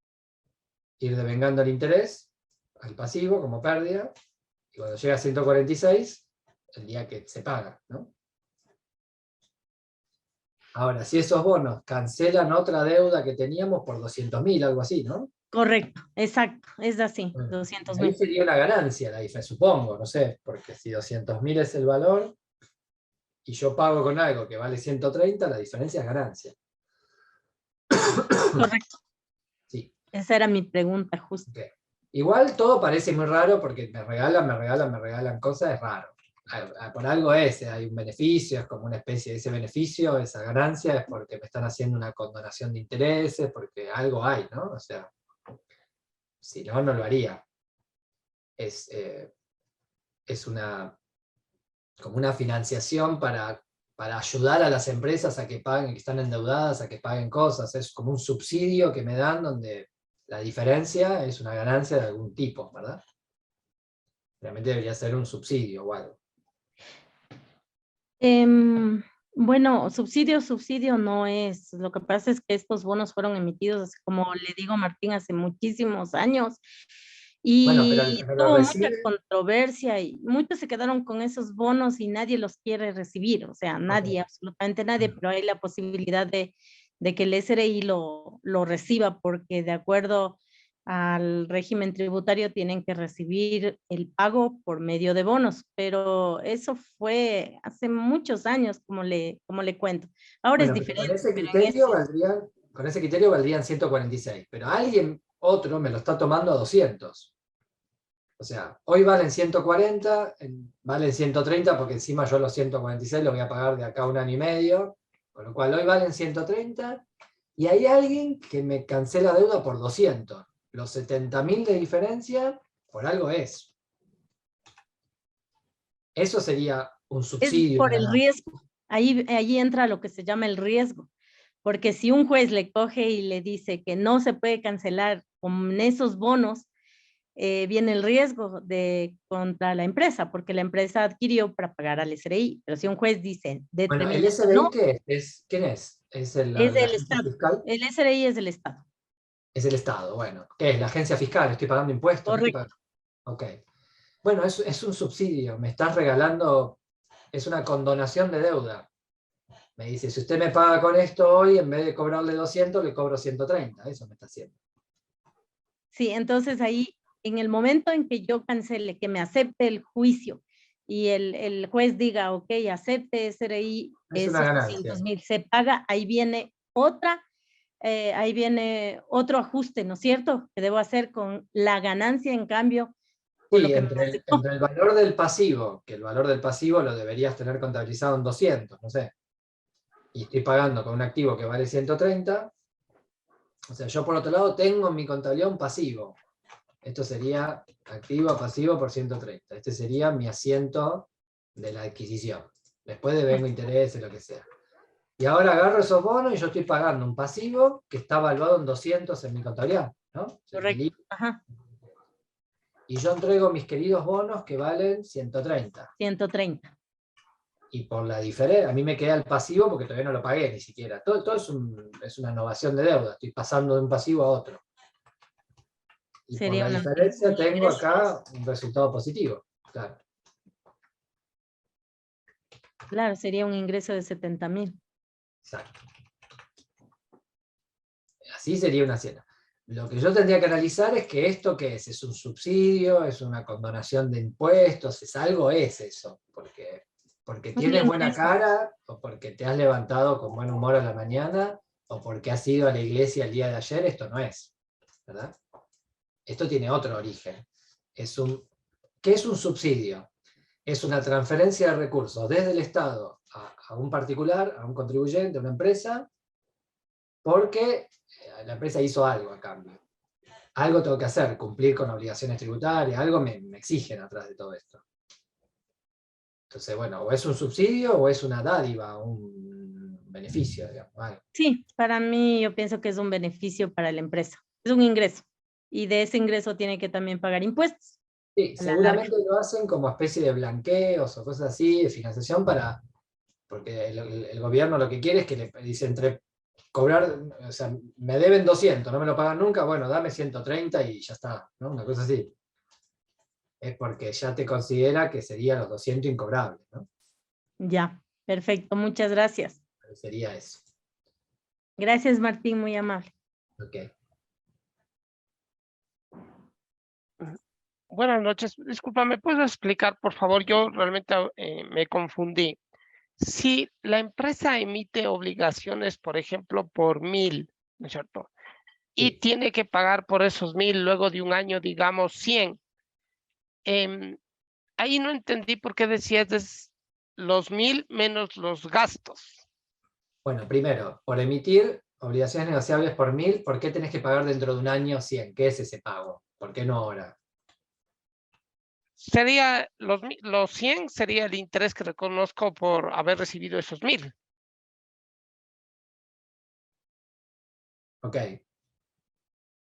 Ir devengando el interés al pasivo como pérdida, y cuando llega a 146, el día que se paga, ¿no? Ahora, si esos bonos cancelan otra deuda que teníamos por 200.000, algo así, ¿no? correcto, exacto, es así, Bueno, 200,000. ahí sería una ganancia la diferencia, supongo, no sé, porque si 200.000 es el valor y yo pago con algo que vale 130, la diferencia es ganancia. Correcto, Sí. esa era mi pregunta justo. Okay. Igual todo parece muy raro porque me regalan cosas, es raro. Por algo hay un beneficio, es como una especie de ese beneficio, esa ganancia, es porque me están haciendo una condonación de intereses, porque algo hay, ¿no? O sea, si no, no lo haría. Es como una financiación para ayudar a las empresas a que paguen, que están endeudadas, a que paguen cosas. Es como un subsidio que me dan donde la diferencia es una ganancia de algún tipo, ¿verdad? Realmente debería ser un subsidio o algo. Bueno, subsidio no es. Lo que pasa es que estos bonos fueron emitidos, como le digo Martín, hace muchísimos años Bueno, y pero tuvo mucha recibe. controversia y muchos se quedaron con esos bonos y nadie los quiere recibir, o sea, Ok. nadie, absolutamente nadie, pero hay la posibilidad de que el SRI lo reciba porque de acuerdo al régimen tributario tienen que recibir el pago por medio de bonos, pero eso fue hace muchos años, como le cuento. Ahora es Bueno, pero diferente, pero en ese, con ese criterio valdrían 146, pero alguien otro me lo está tomando a 200. O sea, hoy valen 140, valen 130 porque encima yo los 146 los voy a pagar de acá a 1 año y medio, con lo cual hoy valen 130, y hay alguien que me cancela deuda por 200. Los 70.000 de diferencia, por algo es. Eso sería un Es subsidio. por el riesgo. Ahí entra lo que se llama el riesgo. Porque si un juez le coge y le dice que no se puede cancelar con esos bonos, viene el riesgo contra la empresa, porque la empresa adquirió para pagar al SRI. Pero si un juez dice, Bueno, determina ¿el que no, SBI qué es? ¿Quién es? ¿Es es la del agencia Estado. fiscal? El SRI es del Estado. Es el Estado, bueno. ¿Qué es? La agencia fiscal, estoy pagando impuestos, ¿qué estoy Correcto. pagando? Ok. Bueno, es un subsidio, me estás regalando, es una condonación de deuda. Me dice, si usted me paga con esto hoy, en vez de cobrarle 200, le cobro 130. Eso me está haciendo. Sí, entonces ahí, en el momento en que yo cancele, que me acepte el juicio y el juez diga, ok, acepte SRI, Es una esos ganancia. 200.000 se paga, ahí viene otro ajuste, ¿no es cierto? Que debo hacer con la ganancia, en cambio, por lo Sí, que me aceptó. entre el valor del pasivo, que el valor del pasivo lo deberías tener contabilizado en 200, no sé, y estoy pagando con un activo que vale 130, o sea, yo por otro lado tengo en mi contabilidad un pasivo. Esto sería activo, pasivo por 130. Este sería mi asiento de la adquisición. Después devengo intereses, lo que sea. Y ahora agarro esos bonos y yo estoy pagando un pasivo que está evaluado en 200 en mi contabilidad, ¿no? Correcto. Ajá, Y yo entrego mis queridos bonos que valen 130. 130. Y por la diferencia, a mí me queda el pasivo porque todavía no lo pagué ni siquiera. Todo es una innovación de deuda. Estoy pasando de un pasivo a otro. Y por Sería la un diferencia tengo ingreso. acá un resultado positivo. Claro. Claro, sería un ingreso de 70.000. Exacto. Así sería una hacienda. Lo que yo tendría que analizar es que esto ¿qué es? ¿Es un subsidio? ¿Es una condonación de impuestos? ¿Es algo? Es eso. Porque Un tienes buena ingreso. cara, o porque te has levantado con buen humor a la mañana, o porque has ido a la iglesia el día de ayer, esto no es. ¿Verdad? Esto tiene otro origen. ¿Qué es un subsidio? Es una transferencia de recursos desde el Estado a un particular, a un contribuyente, a una empresa, porque la empresa hizo algo a cambio. Algo tengo que hacer, cumplir con obligaciones tributarias, algo me exigen atrás de todo esto. Entonces, bueno, o es un subsidio o es una dádiva, un beneficio, digamos. Algo. Sí, para mí yo pienso que es un beneficio para la empresa. Es un ingreso. Y de ese ingreso tiene que también pagar impuestos Sí, a la larga. seguramente lo hacen como especie de blanqueos o cosas así, de financiación porque el gobierno lo que quiere es que le dice cobrar, o sea, me deben 200, no me lo pagan nunca, bueno, dame 130 y ya está, ¿no? Una cosa así. Es porque ya te considera que serían los 200 incobrables, ¿no? Ya, perfecto. Muchas gracias. Pero sería eso. Gracias, Martín, muy amable. Ok. Buenas noches. Disculpa, ¿me puedes explicar, por favor? Yo realmente me confundí. Si la empresa emite obligaciones, por ejemplo, por 1.000, ¿no es cierto? Y Sí. tiene que pagar por esos 1.000 luego de un año, digamos, 100. Ahí no entendí por qué decías los 1.000 menos los gastos. Bueno, primero, por emitir obligaciones negociables por 1000, ¿por qué tenés que pagar dentro de un año 100? ¿Qué es ese pago? ¿Por qué no ahora? Sería los 100 sería el interés que reconozco por haber recibido esos 1.000. Ok.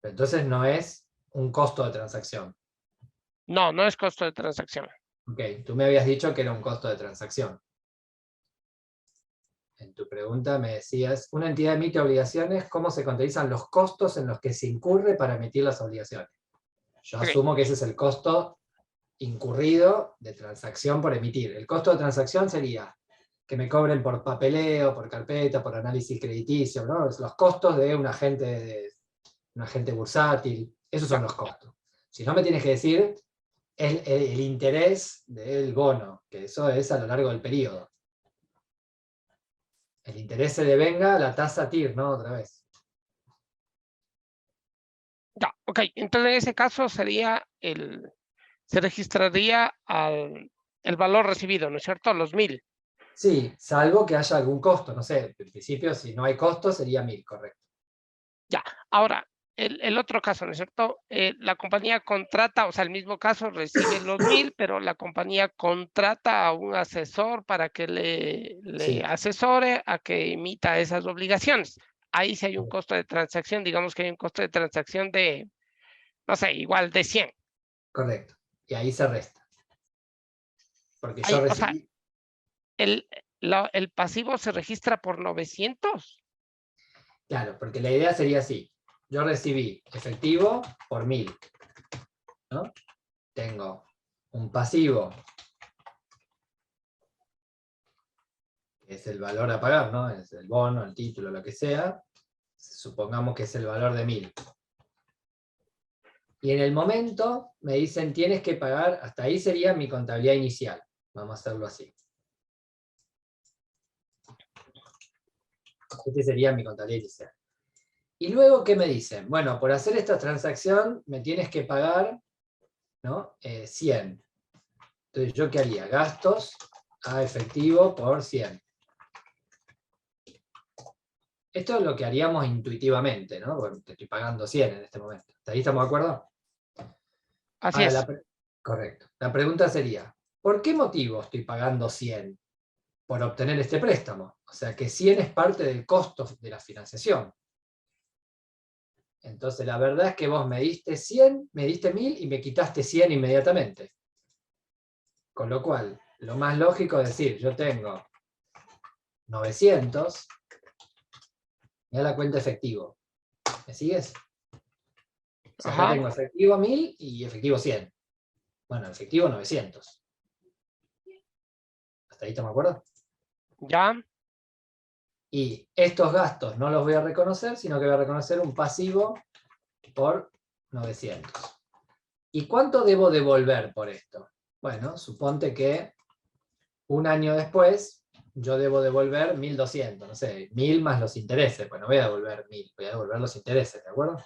Pero entonces no es un costo de transacción. No, no es costo de transacción. Ok, tú me habías dicho que era un costo de transacción. En tu pregunta me decías, una entidad emite obligaciones, ¿cómo se contabilizan los costos en los que se incurre para emitir las obligaciones? Yo Ok. asumo que ese es el costo incurrido de transacción por emitir. El costo de transacción sería que me cobren por papeleo, por carpeta, por análisis crediticio, ¿no? Los costos de un agente bursátil, esos son Ya. los costos. Si no me tienes que decir el interés del bono, que eso es a lo largo del periodo. El interés se devenga a la tasa TIR, ¿no? Otra vez. Ya, ok. Entonces en ese caso sería se registraría el valor recibido, ¿no es cierto? Los 1000. Sí, salvo que haya algún costo, no sé, en principio si no hay costo sería 1000, correcto. Ya, ahora, el otro caso, ¿no es cierto? La compañía contrata, o sea, el mismo caso, recibe los 1000, pero la compañía contrata a un asesor para que le Sí. asesore a que emita esas obligaciones. Ahí sí hay un costo de transacción, digamos que hay un costo de transacción de, no sé, igual de 100. Correcto. Y ahí se resta. Porque yo Ahí, o sea, recibí. el pasivo se registra por 900. Claro, porque la idea sería así. Yo recibí efectivo por 1000, ¿no? Tengo un pasivo, que es el valor a pagar, ¿no? Es el bono, el título, lo que sea. Supongamos que es el valor de 1000. Y en el momento me dicen, tienes que pagar, hasta ahí sería mi contabilidad inicial. Vamos a hacerlo así. Este sería mi contabilidad inicial. Y luego, ¿qué me dicen? Bueno, por hacer esta transacción me tienes que pagar, ¿no? 100. Entonces, ¿yo qué haría? Gastos a efectivo por 100. Esto es lo que haríamos intuitivamente, ¿no? Bueno, te estoy pagando 100 en este momento. ¿Hasta ahí estamos de acuerdo? Así Ahora, es. correcto. La pregunta sería, ¿por qué motivo estoy pagando 100 por obtener este préstamo? O sea, que 100 es parte del costo de la financiación. Entonces, la verdad es que vos me diste 100, me diste 1000 y me quitaste 100 inmediatamente. Con lo cual, lo más lógico es decir, yo tengo 900, y a la cuenta efectivo. ¿Me sigues? O sea, acá Ajá, tengo efectivo 1000 y efectivo 100. Bueno, efectivo 900. ¿Hasta ahí estamos de acuerdo? ya, Y estos gastos no los voy a reconocer, sino que voy a reconocer un pasivo por 900. ¿Y cuánto debo devolver por esto? Bueno, suponte que un año después yo debo devolver 1200, no sé, 1000 más los intereses. Pues no voy a devolver 1000, voy a devolver los intereses, ¿de acuerdo?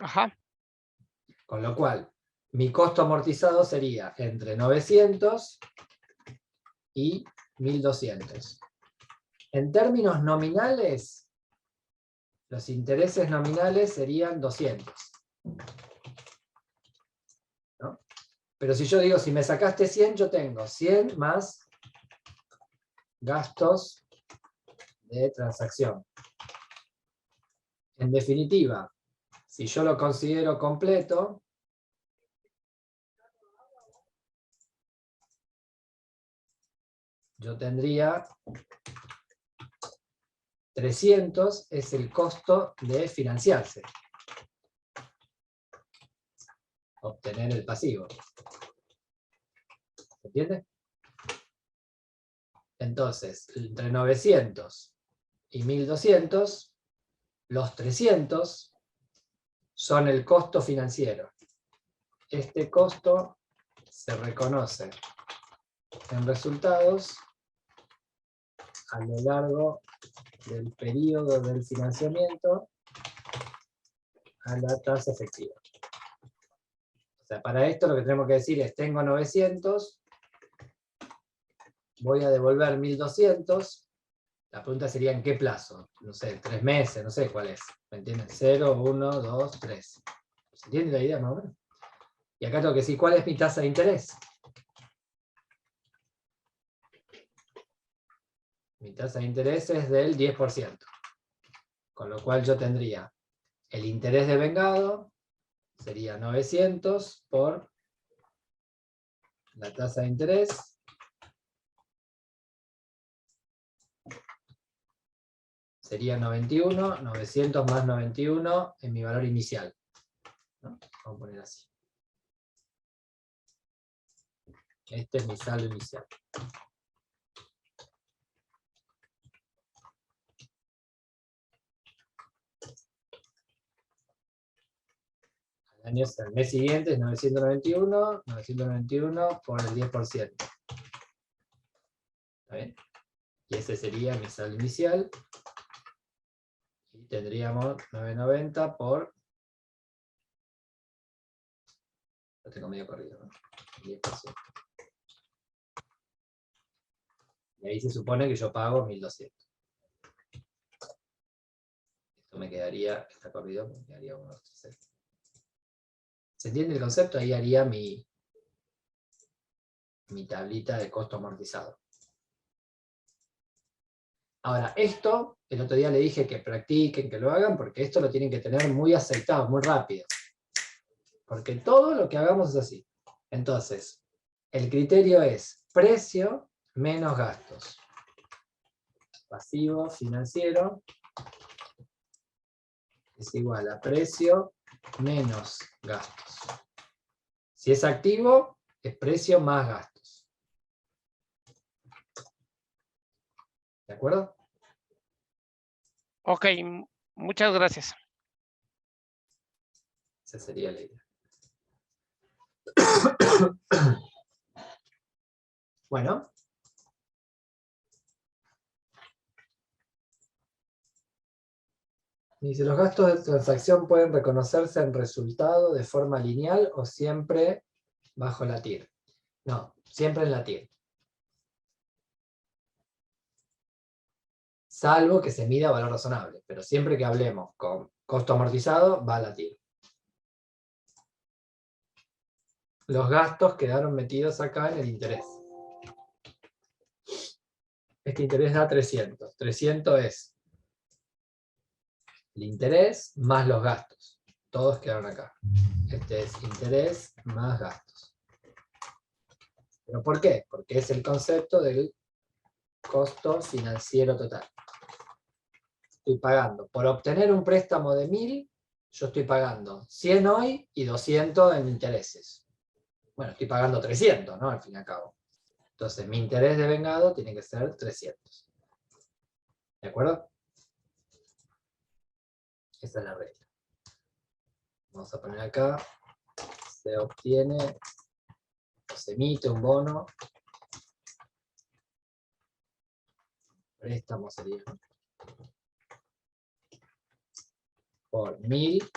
ajá, Con lo cual, mi costo amortizado sería entre 900 y 1200. En términos nominales, los intereses nominales serían 200. ¿No? Pero si yo digo, si me sacaste 100, yo tengo 100 más gastos de transacción. En definitiva, si yo lo considero completo, yo tendría 300 es el costo de financiarse. Obtener el pasivo. ¿Se entiende? Entonces, entre 900 y 1200, los 300 son el costo financiero. Este costo se reconoce en resultados a lo largo del periodo del financiamiento a la tasa efectiva. O sea, para esto lo que tenemos que decir es, tengo 900, voy a devolver 1200, la pregunta sería ¿en qué plazo? No sé, 3 meses, no sé cuál es. ¿Me entienden? 0, 1, 2, 3. ¿Se entiende la idea más o menos? Y acá tengo que decir, ¿cuál es mi tasa de interés? Mi tasa de interés es del 10%. Con lo cual yo tendría el interés de vengado, sería 900 por la tasa de interés, sería 91, 900 más 91 en mi valor inicial, ¿no? Vamos a poner así. Este es mi saldo inicial. El mes siguiente es 991 por el 10%. ¿Está bien? Y ese sería mi saldo inicial. Y tendríamos 990 por Lo tengo medio corrido, ¿no? 10%. Y ahí se supone que yo pago 1.200. Esto me quedaría, está corrido, me quedaría 1, 2, 3, 6. ¿Se entiende el concepto? Ahí haría mi tablita de costo amortizado. Ahora, esto, el otro día le dije que practiquen, que lo hagan, porque esto lo tienen que tener muy aceitado, muy rápido. Porque todo lo que hagamos es así. Entonces, el criterio es precio menos gastos. Pasivo financiero es igual a precio menos gastos. Si es activo, es precio más gastos. ¿De acuerdo? Ok, muchas gracias. Esa sería la idea. Bueno. Dice, ¿los gastos de transacción pueden reconocerse en resultado de forma lineal o siempre bajo la TIR? No, siempre en la TIR. Salvo que se mida valor razonable, pero siempre que hablemos con costo amortizado, va a la TIR. Los gastos quedaron metidos acá en el interés. Este interés da 300. 300 es el interés más los gastos. Todos quedaron acá. Este es interés más gastos. ¿Pero por qué? Porque es el concepto del costo financiero total. Estoy pagando. Por obtener un préstamo de 1.000, yo estoy pagando 100 hoy y 200 en intereses. Bueno, estoy pagando 300, ¿no? Al fin y al cabo. Entonces, mi interés de vengado tiene que ser 300. ¿De acuerdo? Esa es la regla. Vamos a poner acá. Se obtiene, o se emite un bono. Préstamo sería. Por 1.000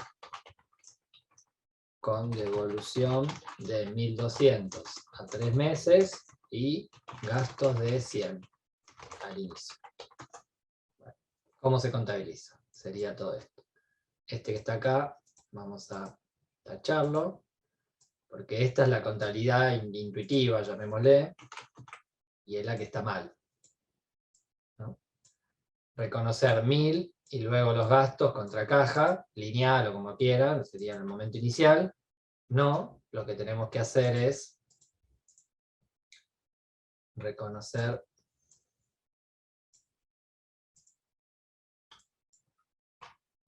con devolución de 1.200 a 3 meses y gastos de 100 al inicio. Bueno, ¿cómo se contabiliza? Sería todo esto. Este que está acá, vamos a tacharlo, porque esta es la contabilidad intuitiva, llamémosle, y es la que está mal, ¿no? Reconocer 1.000 y luego los gastos contra caja, lineal o como quieran, sería en el momento inicial. No, lo que tenemos que hacer es reconocer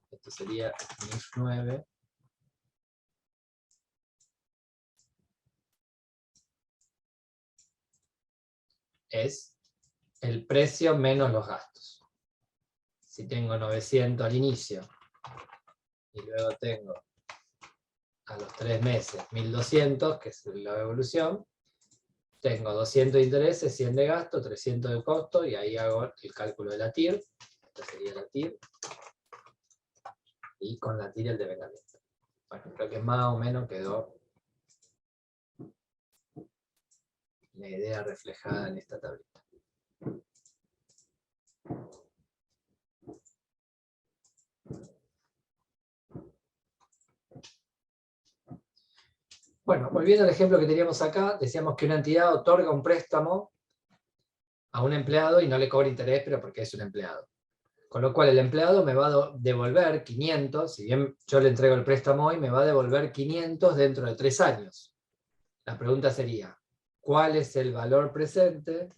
esto sería NIF 9 es el precio menos los gastos. Si tengo 900 al inicio y luego tengo a los 3 meses 1.200, que es la devolución, tengo 200 de intereses, 100 de gasto, 300 de costo, y ahí hago el cálculo de la TIR. Esta sería la TIR. Y con la TIR el devengamiento. Bueno, creo que más o menos quedó la idea reflejada en esta tablita. Bueno, volviendo al ejemplo que teníamos acá, decíamos que una entidad otorga un préstamo a un empleado y no le cobra interés, pero porque es un empleado. Con lo cual el empleado me va a devolver 500, si bien yo le entrego el préstamo hoy, me va a devolver 500 dentro de 3 años. La pregunta sería, ¿cuál es el valor presente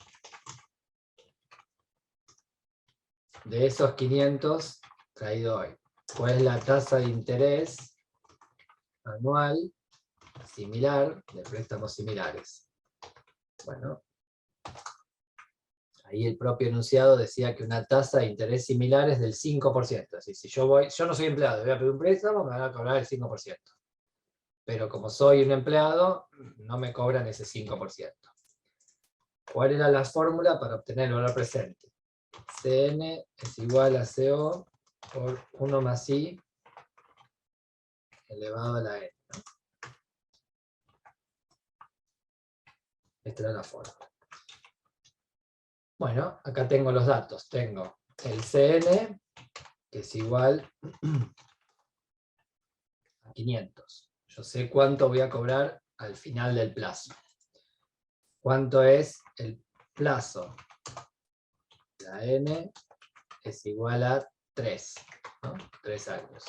de esos 500 traído hoy? ¿Cuál es la tasa de interés anual similar de préstamos similares? Bueno, ahí el propio enunciado decía que una tasa de interés similar es del 5%. Es decir, si yo no soy empleado, voy a pedir un préstamo, me van a cobrar el 5%. Pero como soy un empleado, no me cobran ese 5%. ¿Cuál era la fórmula para obtener el valor presente? Cn es igual a CO por 1 más I elevado a la n. Esta era la fórmula. Bueno, acá tengo los datos. Tengo el CN, que es igual a 500. Yo sé cuánto voy a cobrar al final del plazo. ¿Cuánto es el plazo? La N es igual a 3, ¿no? 3 años.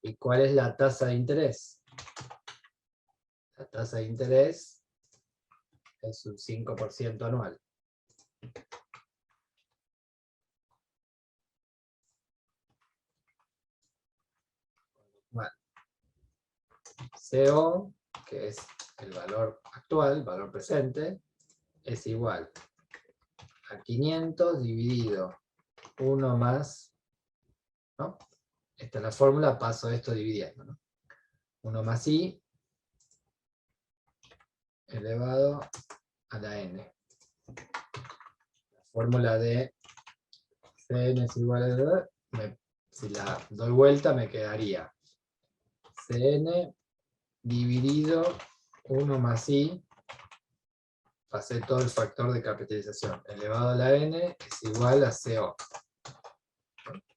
¿Y cuál es la tasa de interés? La tasa de interés es un 5% anual. Bueno, CO, que es el valor actual, valor presente, es igual a 500 dividido 1 más, ¿no? Esta es la fórmula, paso esto dividiendo, ¿no? 1 más I elevado a la N. La fórmula de Cn es igual a... si la doy vuelta me quedaría Cn dividido 1 más I, pasé todo el factor de capitalización, elevado a la N es igual a CO.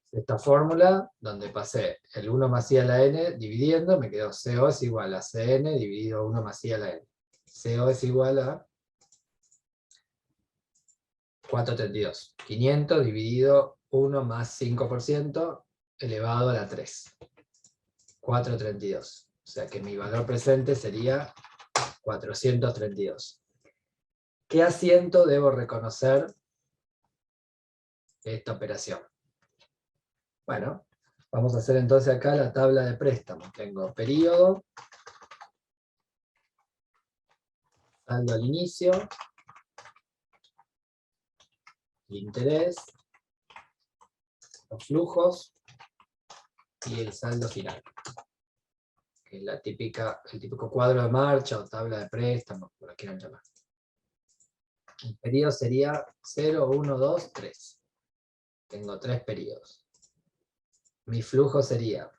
Esta fórmula, donde pasé el 1 más I a la N dividiendo, me quedó CO es igual a Cn dividido 1 más I a la N. CO es igual a 432. 500 dividido 1 más 5% elevado a la 3. 432. O sea que mi valor presente sería 432. ¿Qué asiento debo reconocer de esta operación? Bueno, vamos a hacer entonces acá la tabla de préstamos. Tengo periodo, saldo al inicio, interés, los flujos y el saldo final. Que es el típico cuadro de marcha o tabla de préstamos, como lo quieran llamar. El periodo sería 0, 1, 2, 3. Tengo 3 periodos. Mi flujo sería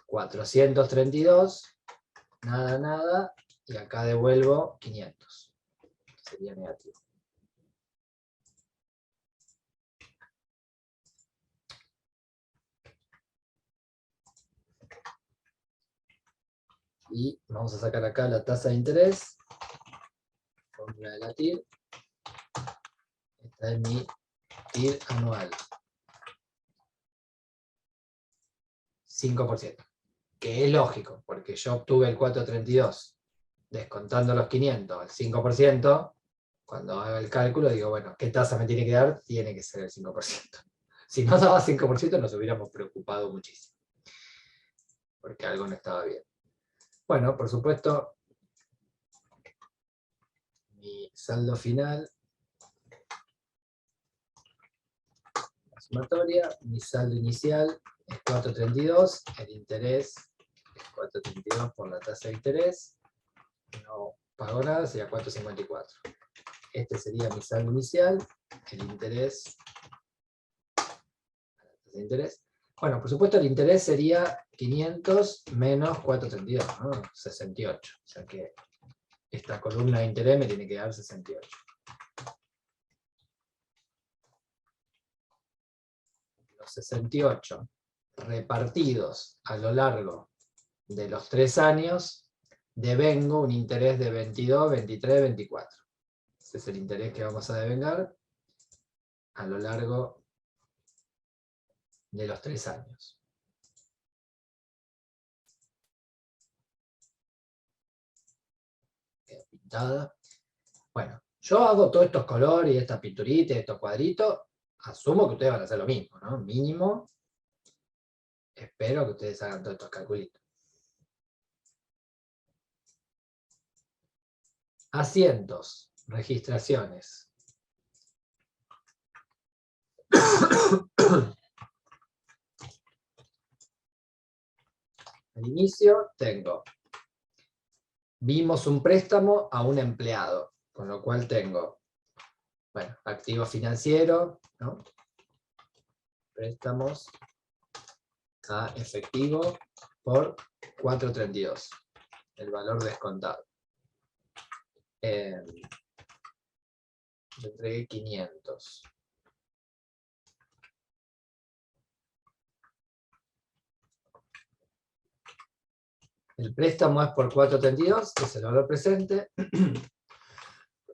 432, nada, nada, y acá devuelvo 500. Sería negativo. Y vamos a sacar acá la tasa de interés, fórmula de la TIR. Esta es mi TIR anual. 5%. Que es lógico, porque yo obtuve el 432, descontando los 500, el 5%, cuando haga el cálculo digo, bueno, ¿qué tasa me tiene que dar? Tiene que ser el 5%. Si no daba 5% nos hubiéramos preocupado muchísimo, porque algo no estaba bien. Bueno, por supuesto, mi saldo final, la sumatoria, mi saldo inicial es 432, el interés es 432 por la tasa de interés, no pago nada, sería 454. Este sería mi saldo inicial, el interés, la tasa de interés. Bueno, por supuesto el interés sería 500 menos 432, ¿no? 68. O sea que esta columna de interés me tiene que dar 68. Los 68 repartidos a lo largo de los 3 años, devengo un interés de 22, 23, 24. Ese es el interés que vamos a devengar a lo largo de los 3 años. Queda pintada. Bueno, yo hago todos estos colores y estas pinturitas, estos cuadritos, asumo que ustedes van a hacer lo mismo, ¿no? Mínimo, espero que ustedes hagan todos estos calculitos. Asientos, registraciones. Al inicio tengo, vimos un préstamo a un empleado, con lo cual tengo, bueno, activo financiero, ¿no? Préstamos a efectivo por 432, el valor descontado. Yo entregué 500. El préstamo es por 4.32, que es el valor presente.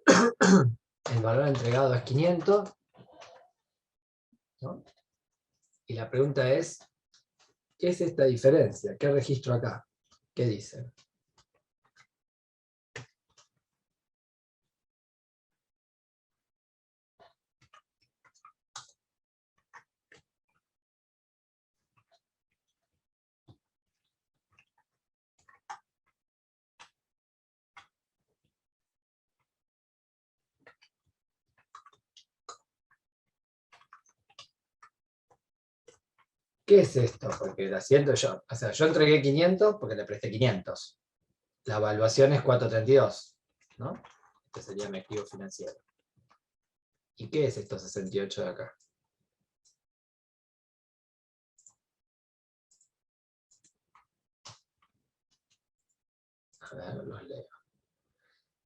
El valor entregado es 500. ¿No? Y la pregunta es, ¿qué es esta diferencia? ¿Qué registro acá? ¿Qué dice? ¿Qué es esto? Porque la siento yo. O sea, yo entregué 500 porque le presté 500. La evaluación es 4.32, ¿no? Este sería mi activo financiero. ¿Y qué es esto 68 de acá? A ver, los leo.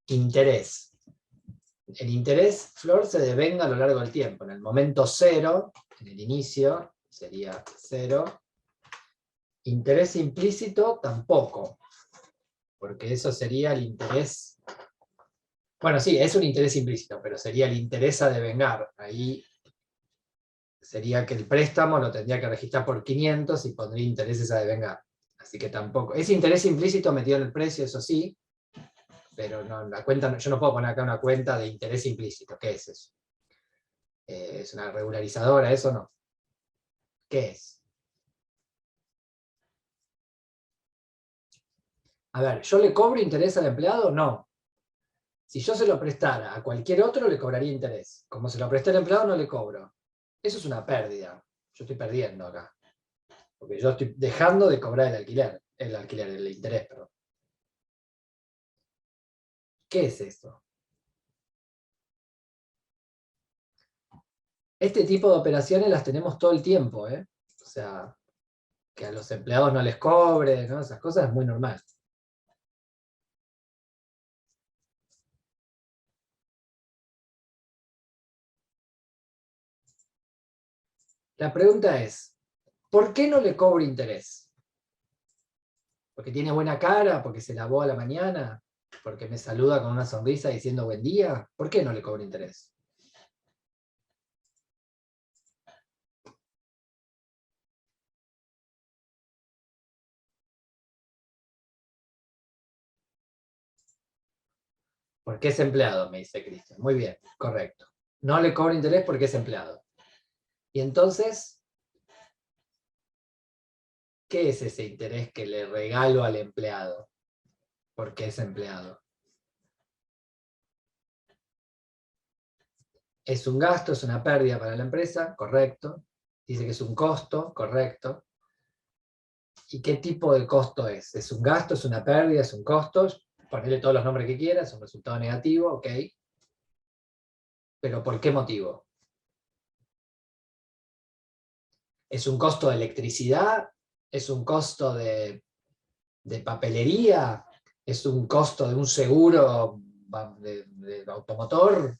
Interés. El interés, Flor, se devenga a lo largo del tiempo. En el momento 0, en el inicio, sería 0. Interés implícito, tampoco. Porque eso sería el interés... Bueno, sí, es un interés implícito, pero sería el interés a devengar. Ahí sería que el préstamo lo tendría que registrar por 500 y pondría intereses a devengar. Así que tampoco. Es interés implícito metido en el precio, eso sí, pero no, la cuenta, yo no puedo poner acá una cuenta de interés implícito. ¿Qué es eso? ¿Es una regularizadora? ¿Eso no? ¿Qué es? A ver, ¿yo le cobro interés al empleado? No. Si yo se lo prestara a cualquier otro, le cobraría interés. Como se lo presté al empleado, no le cobro. Eso es una pérdida. Yo estoy perdiendo acá. Porque yo estoy dejando de cobrar el interés, perdón. ¿Qué es esto? Este tipo de operaciones las tenemos todo el tiempo, ¿eh? O sea, que a los empleados no les cobre, ¿no? Esas cosas es muy normal. La pregunta es, ¿por qué no le cobro interés? ¿Porque tiene buena cara? ¿Porque se lavó a la mañana? ¿Porque me saluda con una sonrisa diciendo buen día? ¿Por qué no le cobro interés? Porque es empleado, me dice Cristian. Muy bien, correcto. No le cobro interés porque es empleado. Y entonces, ¿qué es ese interés que le regalo al empleado? Porque es empleado. Es un gasto, es una pérdida para la empresa, correcto. Dice que es un costo, correcto. ¿Y qué tipo de costo es? ¿Es un gasto, es una pérdida, es un costo? Ponele todos los nombres que quieras, es un resultado negativo, ok. ¿Pero por qué motivo? ¿Es un costo de electricidad? ¿Es un costo de papelería? ¿Es un costo de un seguro de automotor?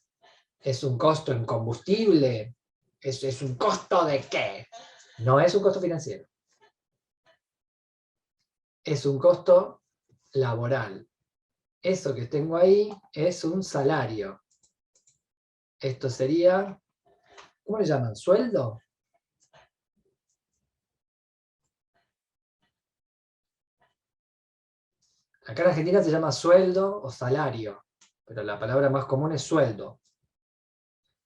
¿Es un costo en combustible? ¿Es un costo de qué? No es un costo financiero. Es un costo laboral. Eso que tengo ahí es un salario. Esto sería, ¿cómo le llaman? ¿Sueldo? Acá en Argentina se llama sueldo o salario, pero la palabra más común es sueldo.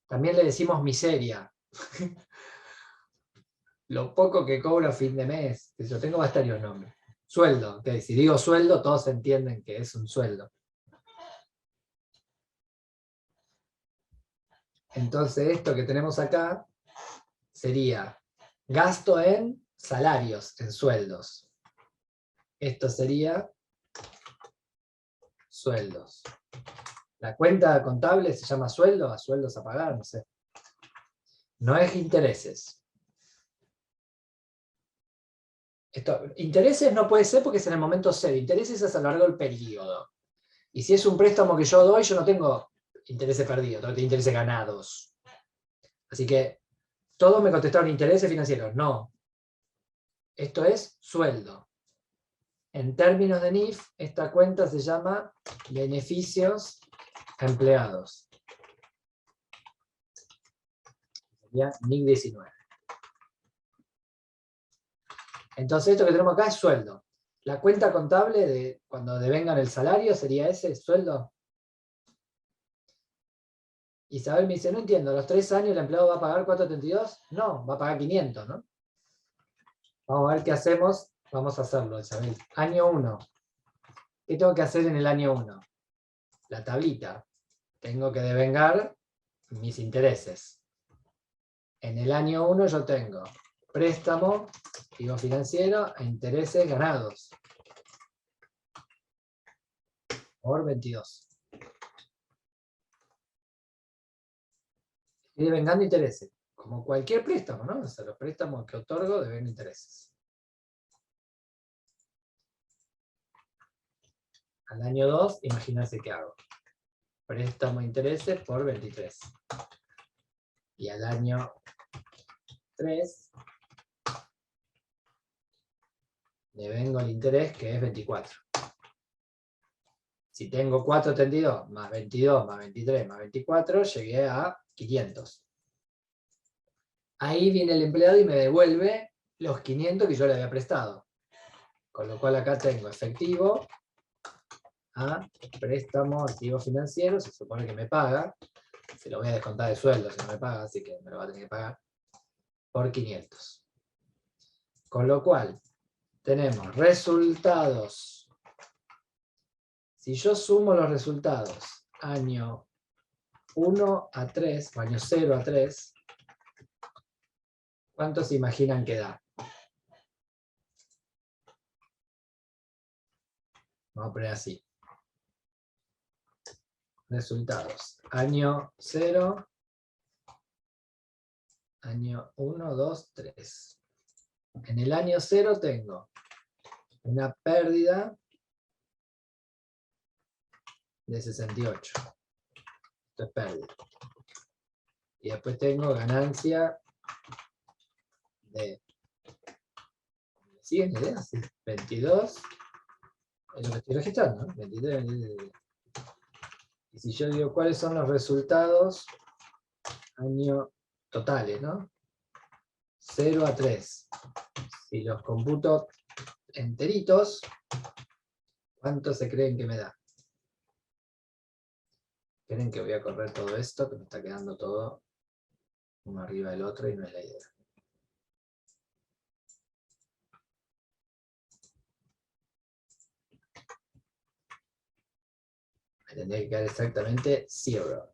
También le decimos miseria. Lo poco que cobro a fin de mes. Yo tengo varios nombres. Sueldo. Okay. Si digo sueldo, todos entienden que es un sueldo. Entonces esto que tenemos acá sería gasto en salarios, en sueldos. Esto sería sueldos. La cuenta contable se llama sueldo, a sueldos a pagar, no sé. No es intereses. Intereses no puede ser porque es en el momento cero. Intereses es a lo largo del periodo. Y si es un préstamo que yo doy, yo no tengo intereses perdidos, tengo que tener intereses ganados. Así que, todos me contestaron intereses financieros. No. Esto es sueldo. En términos de NIF, esta cuenta se llama beneficios empleados. Sería NIF 19. Entonces esto que tenemos acá es sueldo. La cuenta contable de cuando devengan el salario sería ese sueldo. Isabel me dice, no entiendo, ¿a los 3 años el empleado va a pagar 4.32? No, va a pagar 500, ¿no? Vamos a ver qué hacemos. Vamos a hacerlo, Isabel. Año 1. ¿Qué tengo que hacer en el año 1? La tablita. Tengo que devengar mis intereses. En el año 1 yo tengo préstamo, activo financiero e intereses ganados. Por 22. Estoy devengando intereses. Como cualquier préstamo, ¿no? O sea, los préstamos que otorgo deben intereses. Al año 2, imagínense qué hago. Préstamo intereses por 23. Y al año 3, devengo el interés que es 24. Si tengo 4.32 más 22 más 23 más 24, llegué a 500. Ahí viene el empleado y me devuelve los 500 que yo le había prestado. Con lo cual acá tengo efectivo a préstamo, activo financiero, se supone que me paga. Se lo voy a descontar de sueldo si no me paga, así que me lo va a tener que pagar. Por 500. Con lo cual, tenemos resultados. Si yo sumo los resultados, año 1 a 3, o año 0 a 3, ¿cuántos se imaginan que da? Vamos a poner así. Resultados. Año 0, año 1, 2, 3. En el año 0 tengo una pérdida de 68. Esto es pérdida. Y después tengo ganancia de... ¿Me siguen la idea? Sí. 22. Es lo que estoy registrando, ¿no? 23, 23. Y si yo digo cuáles son los resultados, año totales, ¿no? 0 a 3. Si los computo enteritos, ¿cuánto se creen que me da? ¿Creen que voy a correr todo esto? Que me está quedando todo uno arriba del otro y no es la idea. Me tendría que quedar exactamente 0.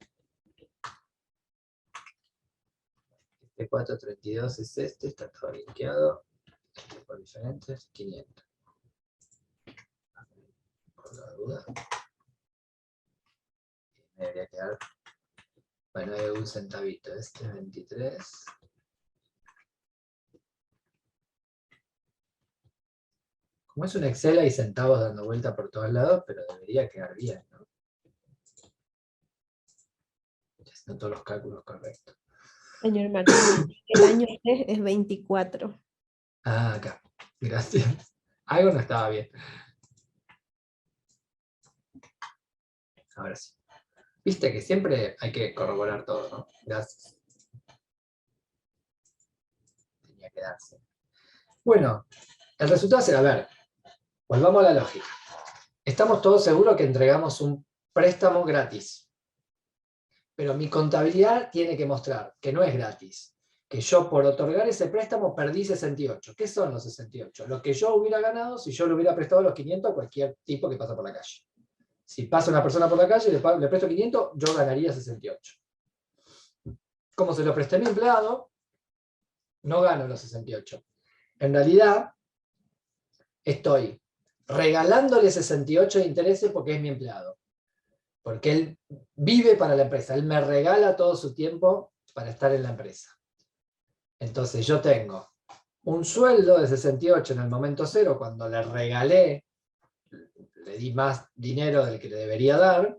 Este 432 es este, está todo linkeado. Este por diferentes, 500. Por la duda. Me debería quedar, bueno, hay un centavito. Este es 23. Como es un Excel, hay centavos dando vuelta por todos lados, pero debería quedar bien, ¿no? Haciendo todos los cálculos correctos. Señor Martín, el año 3 es 24. Ah, acá. Gracias. Algo no estaba bien. Ahora sí. Viste que siempre hay que corroborar todo, ¿no? Gracias. Tenía que darse. Bueno, el resultado será, a ver, volvamos a la lógica. Estamos todos seguros que entregamos un préstamo gratis. Pero mi contabilidad tiene que mostrar que no es gratis. Que yo por otorgar ese préstamo perdí 68. ¿Qué son los 68? Lo que yo hubiera ganado si yo le hubiera prestado los 500 a cualquier tipo que pasa por la calle. Si pasa una persona por la calle y le presto 500, yo ganaría 68. Como se lo presté a mi empleado, no gano los 68. En realidad, estoy regalándole 68 de intereses porque es mi empleado. Porque él vive para la empresa, él me regala todo su tiempo para estar en la empresa. Entonces yo tengo un sueldo de 68 en el momento 0, cuando le regalé, le di más dinero del que le debería dar,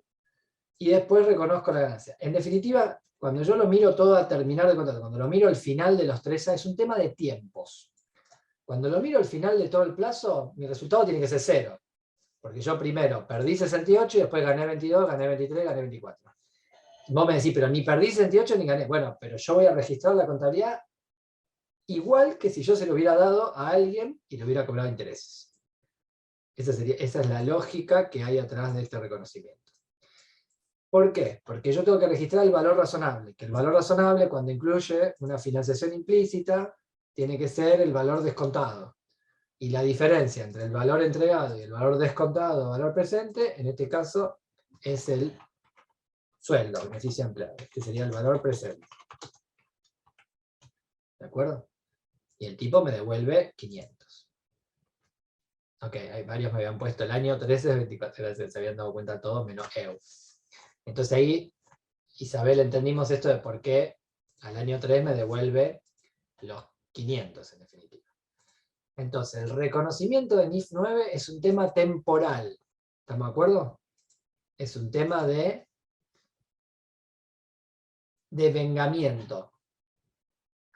y después reconozco la ganancia. En definitiva, cuando yo lo miro todo a terminar de contrato, cuando lo miro al final de los 3 años, es un tema de tiempos. Cuando lo miro al final de todo el plazo, mi resultado tiene que ser 0. Porque yo primero perdí 68 y después gané 22, gané 23, gané 24. Vos me decís, pero ni perdí 68 ni gané. Bueno, pero yo voy a registrar la contabilidad igual que si yo se lo hubiera dado a alguien y le hubiera cobrado intereses. Esa es la lógica que hay atrás de este reconocimiento. ¿Por qué? Porque yo tengo que registrar el valor razonable, que el valor razonable, cuando incluye una financiación implícita, tiene que ser el valor descontado. Y la diferencia entre el valor entregado y el valor descontado o valor presente, en este caso, es el sueldo, beneficio empleado. Este sería el valor presente. ¿De acuerdo? Y el tipo me devuelve 500. Ok, hay varios me habían puesto el año 13 es 24, gracias, se habían dado cuenta todos, menos EU. Entonces ahí, Isabel, entendimos esto de por qué al año 3 me devuelve los 500 en definitiva. Entonces, el reconocimiento de NIF 9 es un tema temporal. ¿Estamos de acuerdo? Es un tema de vengamiento.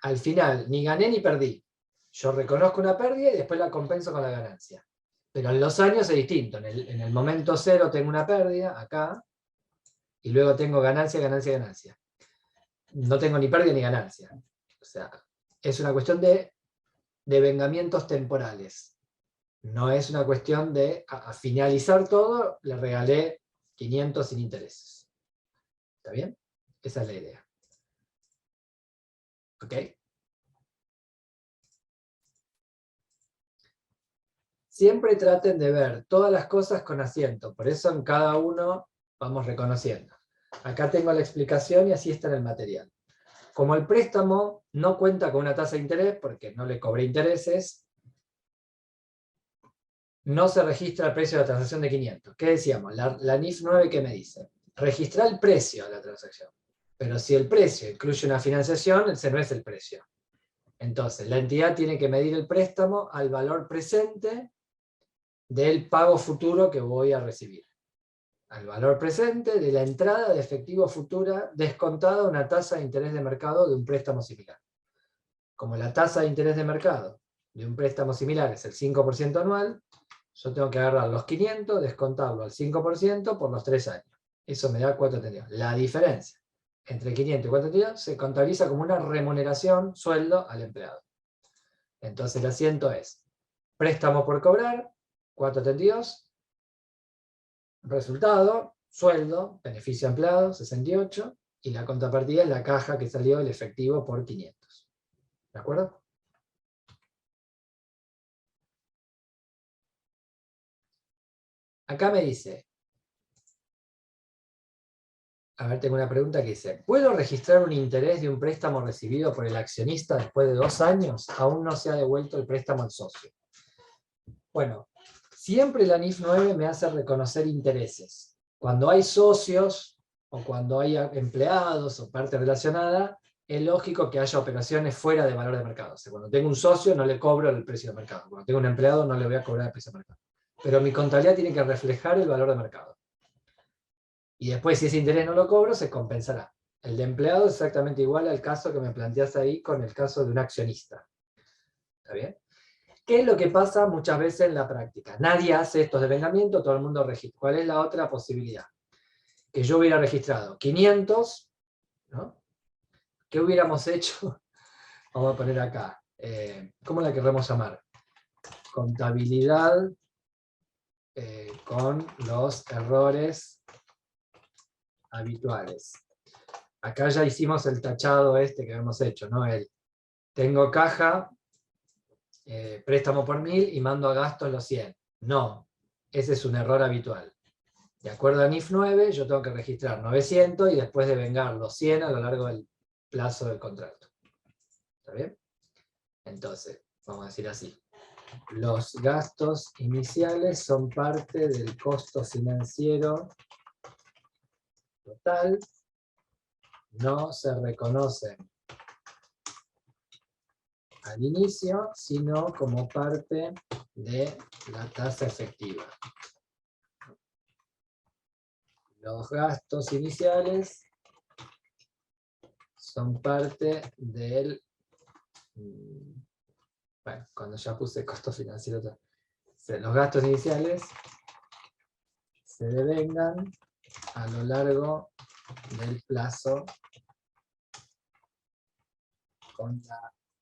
Al final, ni gané ni perdí. Yo reconozco una pérdida y después la compenso con la ganancia. Pero en los años es distinto. En el momento 0 tengo una pérdida, acá, y luego tengo ganancia, ganancia, ganancia. No tengo ni pérdida ni ganancia. O sea, es una cuestión de vengamientos temporales. No es una cuestión de, a finalizar todo, le regalé 500 sin intereses. ¿Está bien? Esa es la idea. ¿Ok? Siempre traten de ver todas las cosas con asiento, por eso en cada uno vamos reconociendo. Acá tengo la explicación y así está en el material. Como el préstamo no cuenta con una tasa de interés, porque no le cobré intereses, no se registra el precio de la transacción de 500. ¿Qué decíamos? La NIF 9, ¿qué me dice? Registra el precio de la transacción. Pero si el precio incluye una financiación, ese no es el precio. Entonces, la entidad tiene que medir el préstamo al valor presente del pago futuro que voy a recibir. Al valor presente de la entrada de efectivo futura descontada una tasa de interés de mercado de un préstamo similar. Como la tasa de interés de mercado de un préstamo similar es el 5% anual, yo tengo que agarrar los 500, descontarlo al 5% por los 3 años. Eso me da 4,32. La diferencia entre 500 y 4,32 se contabiliza como una remuneración, sueldo al empleado. Entonces el asiento es préstamo por cobrar, 4,32, resultado, sueldo, beneficio empleado, 68, y la contrapartida es la caja que salió el efectivo por 500. ¿De acuerdo? Acá me dice, a ver, tengo una pregunta que dice, ¿puedo registrar un interés de un préstamo recibido por el accionista después de 2 años? Aún no se ha devuelto el préstamo al socio. Bueno, siempre la NIF 9 me hace reconocer intereses. Cuando hay socios, o cuando hay empleados, o parte relacionada, es lógico que haya operaciones fuera de valor de mercado. O sea, cuando tengo un socio no le cobro el precio de mercado. Cuando tengo un empleado no le voy a cobrar el precio de mercado. Pero mi contabilidad tiene que reflejar el valor de mercado. Y después, si ese interés no lo cobro, se compensará. El de empleado es exactamente igual al caso que me planteas ahí con el caso de un accionista. ¿Está bien? ¿Qué es lo que pasa muchas veces en la práctica? Nadie hace estos devengamientos, todo el mundo registra. ¿Cuál es la otra posibilidad? Que yo hubiera registrado 500, ¿no? ¿Qué hubiéramos hecho? Vamos a poner acá. ¿Cómo la queremos llamar? Contabilidad con los errores habituales. Acá ya hicimos el tachado este que hemos hecho, ¿no? Tengo caja, préstamo por 1000 y mando a gastos los 100. No, ese es un error habitual. De acuerdo a NIF 9, yo tengo que registrar 900 y después devengar los 100 a lo largo del plazo del contrato. ¿Está bien? Entonces, vamos a decir así. Los gastos iniciales son parte del costo financiero total. No se reconocen al inicio, sino como parte de la tasa efectiva. Los gastos iniciales son parte del... Bueno, cuando ya puse costo financiero, los gastos iniciales se devengan a lo largo del plazo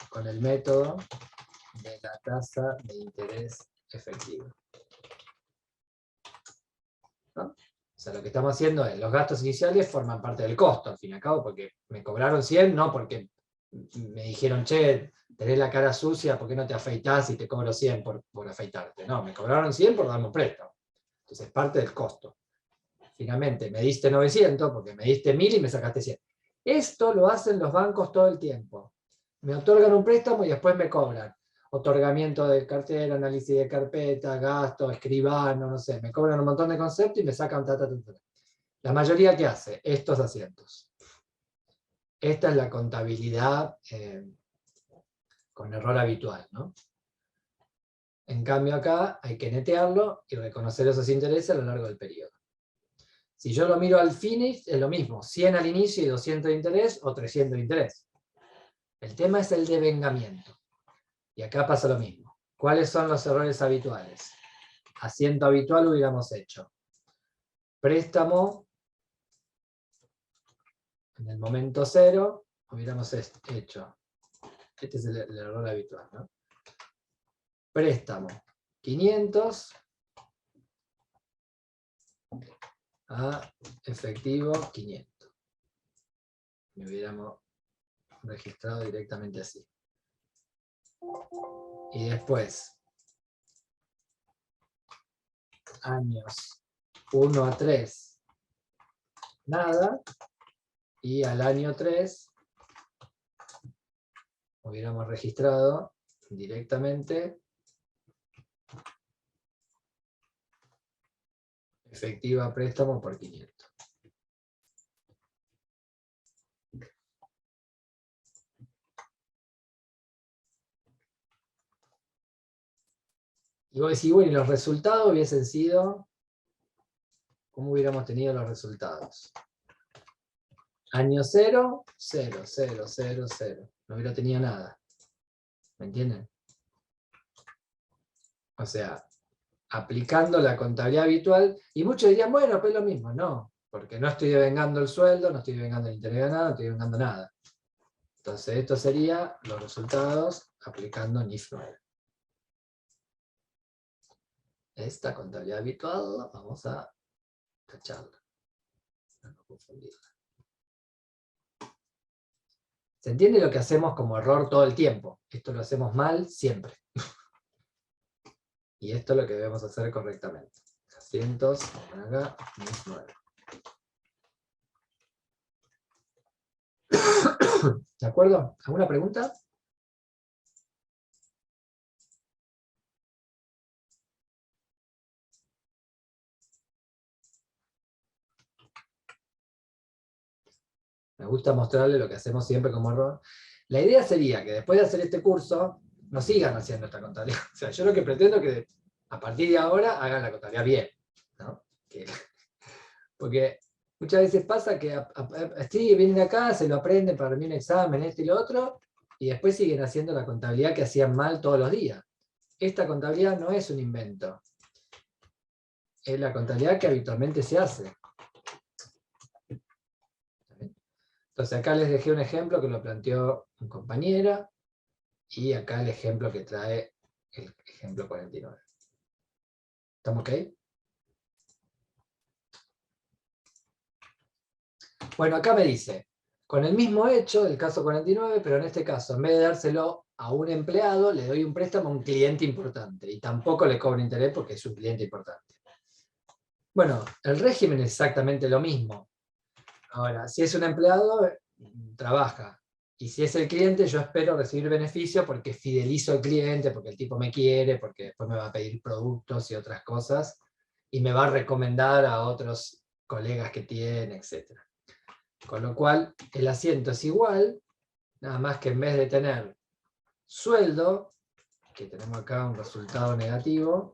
con el método de la tasa de interés efectivo. ¿No? O sea, lo que estamos haciendo es, los gastos iniciales forman parte del costo, al fin y al cabo, porque me cobraron 100, no porque me dijeron, che, tenés la cara sucia, ¿por qué no te afeitás y te cobro 100 por afeitarte? No, me cobraron 100 por darme un préstamo. Entonces es parte del costo. Finalmente, me diste 900 porque me diste 1000 y me sacaste 100. Esto lo hacen los bancos todo el tiempo. Me otorgan un préstamo y después me cobran. Otorgamiento de cartera, análisis de carpeta, gasto, escribano, no sé. Me cobran un montón de conceptos y me sacan ta. La mayoría, ¿qué hace? Estos asientos. Esta es la contabilidad con error habitual, ¿no? En cambio acá hay que netearlo y reconocer esos intereses a lo largo del periodo. Si yo lo miro al finish, es lo mismo, 100 al inicio y 200 de interés o 300 de interés. El tema es el devengamiento. Y acá pasa lo mismo. ¿Cuáles son los errores habituales? Asiento habitual hubiéramos hecho. Préstamo, en el momento 0, hubiéramos hecho. Este es el error habitual, ¿no? Préstamo, 500 a efectivo 500. Me hubiéramos registrado directamente así. Y después, años 1 a 3, nada. Y al año 3, hubiéramos registrado directamente efectiva préstamo por 500. Y vos decís, bueno, y los resultados hubiesen sido, ¿cómo hubiéramos tenido los resultados? Año 0, 0, 0, 0, 0. No hubiera tenido nada. ¿Me entienden? O sea, aplicando la contabilidad habitual, y muchos dirían, bueno, pues es lo mismo. No, porque no estoy devengando el sueldo, no estoy devengando el interés ganado, no estoy devengando nada. Entonces esto sería los resultados aplicando NIF 9. Esta contabilidad habitual vamos a tacharla. No confundirla. ¿Se entiende lo que hacemos como error todo el tiempo? Esto lo hacemos mal siempre. Y esto es lo que debemos hacer correctamente. Asientos, acá, NIF 9. ¿De acuerdo? ¿Alguna pregunta? Me gusta mostrarle lo que hacemos siempre como error. La idea sería que después de hacer este curso, no sigan haciendo esta contabilidad. O sea, yo lo que pretendo es que a partir de ahora hagan la contabilidad bien, ¿no? Porque muchas veces pasa que sí, vienen acá, se lo aprenden para rendir un examen, esto y lo otro, y después siguen haciendo la contabilidad que hacían mal todos los días. Esta contabilidad no es un invento. Es la contabilidad que habitualmente se hace. Entonces acá les dejé un ejemplo que lo planteó un compañera, y acá el ejemplo que trae el ejemplo 49. ¿Estamos ok? Bueno, acá me dice, con el mismo hecho del caso 49, pero en este caso, en vez de dárselo a un empleado, le doy un préstamo a un cliente importante, y tampoco le cobro interés porque es un cliente importante. Bueno, el régimen es exactamente lo mismo. Ahora, si es un empleado, trabaja. Y si es el cliente, yo espero recibir beneficio porque fidelizo al cliente, porque el tipo me quiere, porque después me va a pedir productos y otras cosas, y me va a recomendar a otros colegas que tiene, etc. Con lo cual, el asiento es igual, nada más que en vez de tener sueldo, que tenemos acá un resultado negativo,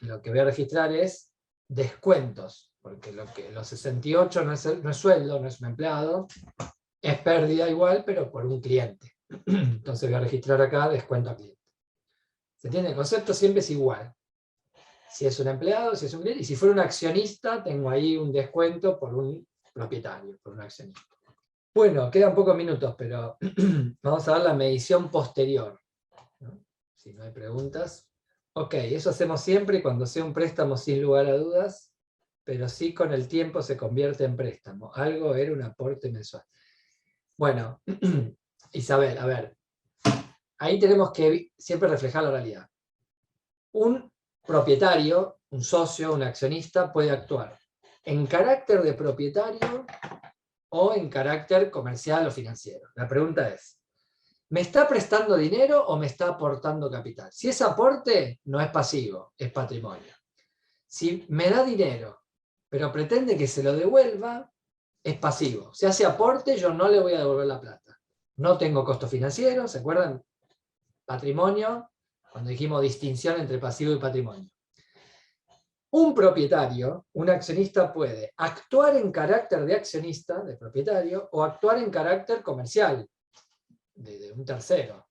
lo que voy a registrar es descuentos. porque los 68 no es sueldo, no es un empleado, es pérdida igual, pero por un cliente. Entonces voy a registrar acá descuento a cliente. ¿Se entiende? El concepto siempre es igual. Si es un empleado, si es un cliente, y si fuera un accionista, tengo ahí un descuento por un propietario, por un accionista. Bueno, quedan pocos minutos, pero vamos a ver la medición posterior, ¿no? Si no hay preguntas. Ok, eso hacemos siempre cuando sea un préstamo sin lugar a dudas, pero sí con el tiempo se convierte en préstamo. Algo era un aporte mensual. Bueno, Isabel, a ver, ahí tenemos que siempre reflejar la realidad. Un propietario, un socio, un accionista puede actuar en carácter de propietario o en carácter comercial o financiero. La pregunta es, ¿me está prestando dinero o me está aportando capital? Si es aporte, no es pasivo, es patrimonio. Si me da dinero, pero pretende que se lo devuelva, es pasivo. Si hace aporte, yo no le voy a devolver la plata. No tengo costo financiero, ¿se acuerdan? Patrimonio, cuando dijimos distinción entre pasivo y patrimonio. Un propietario, un accionista puede actuar en carácter de accionista, de propietario, o actuar en carácter comercial, de un tercero.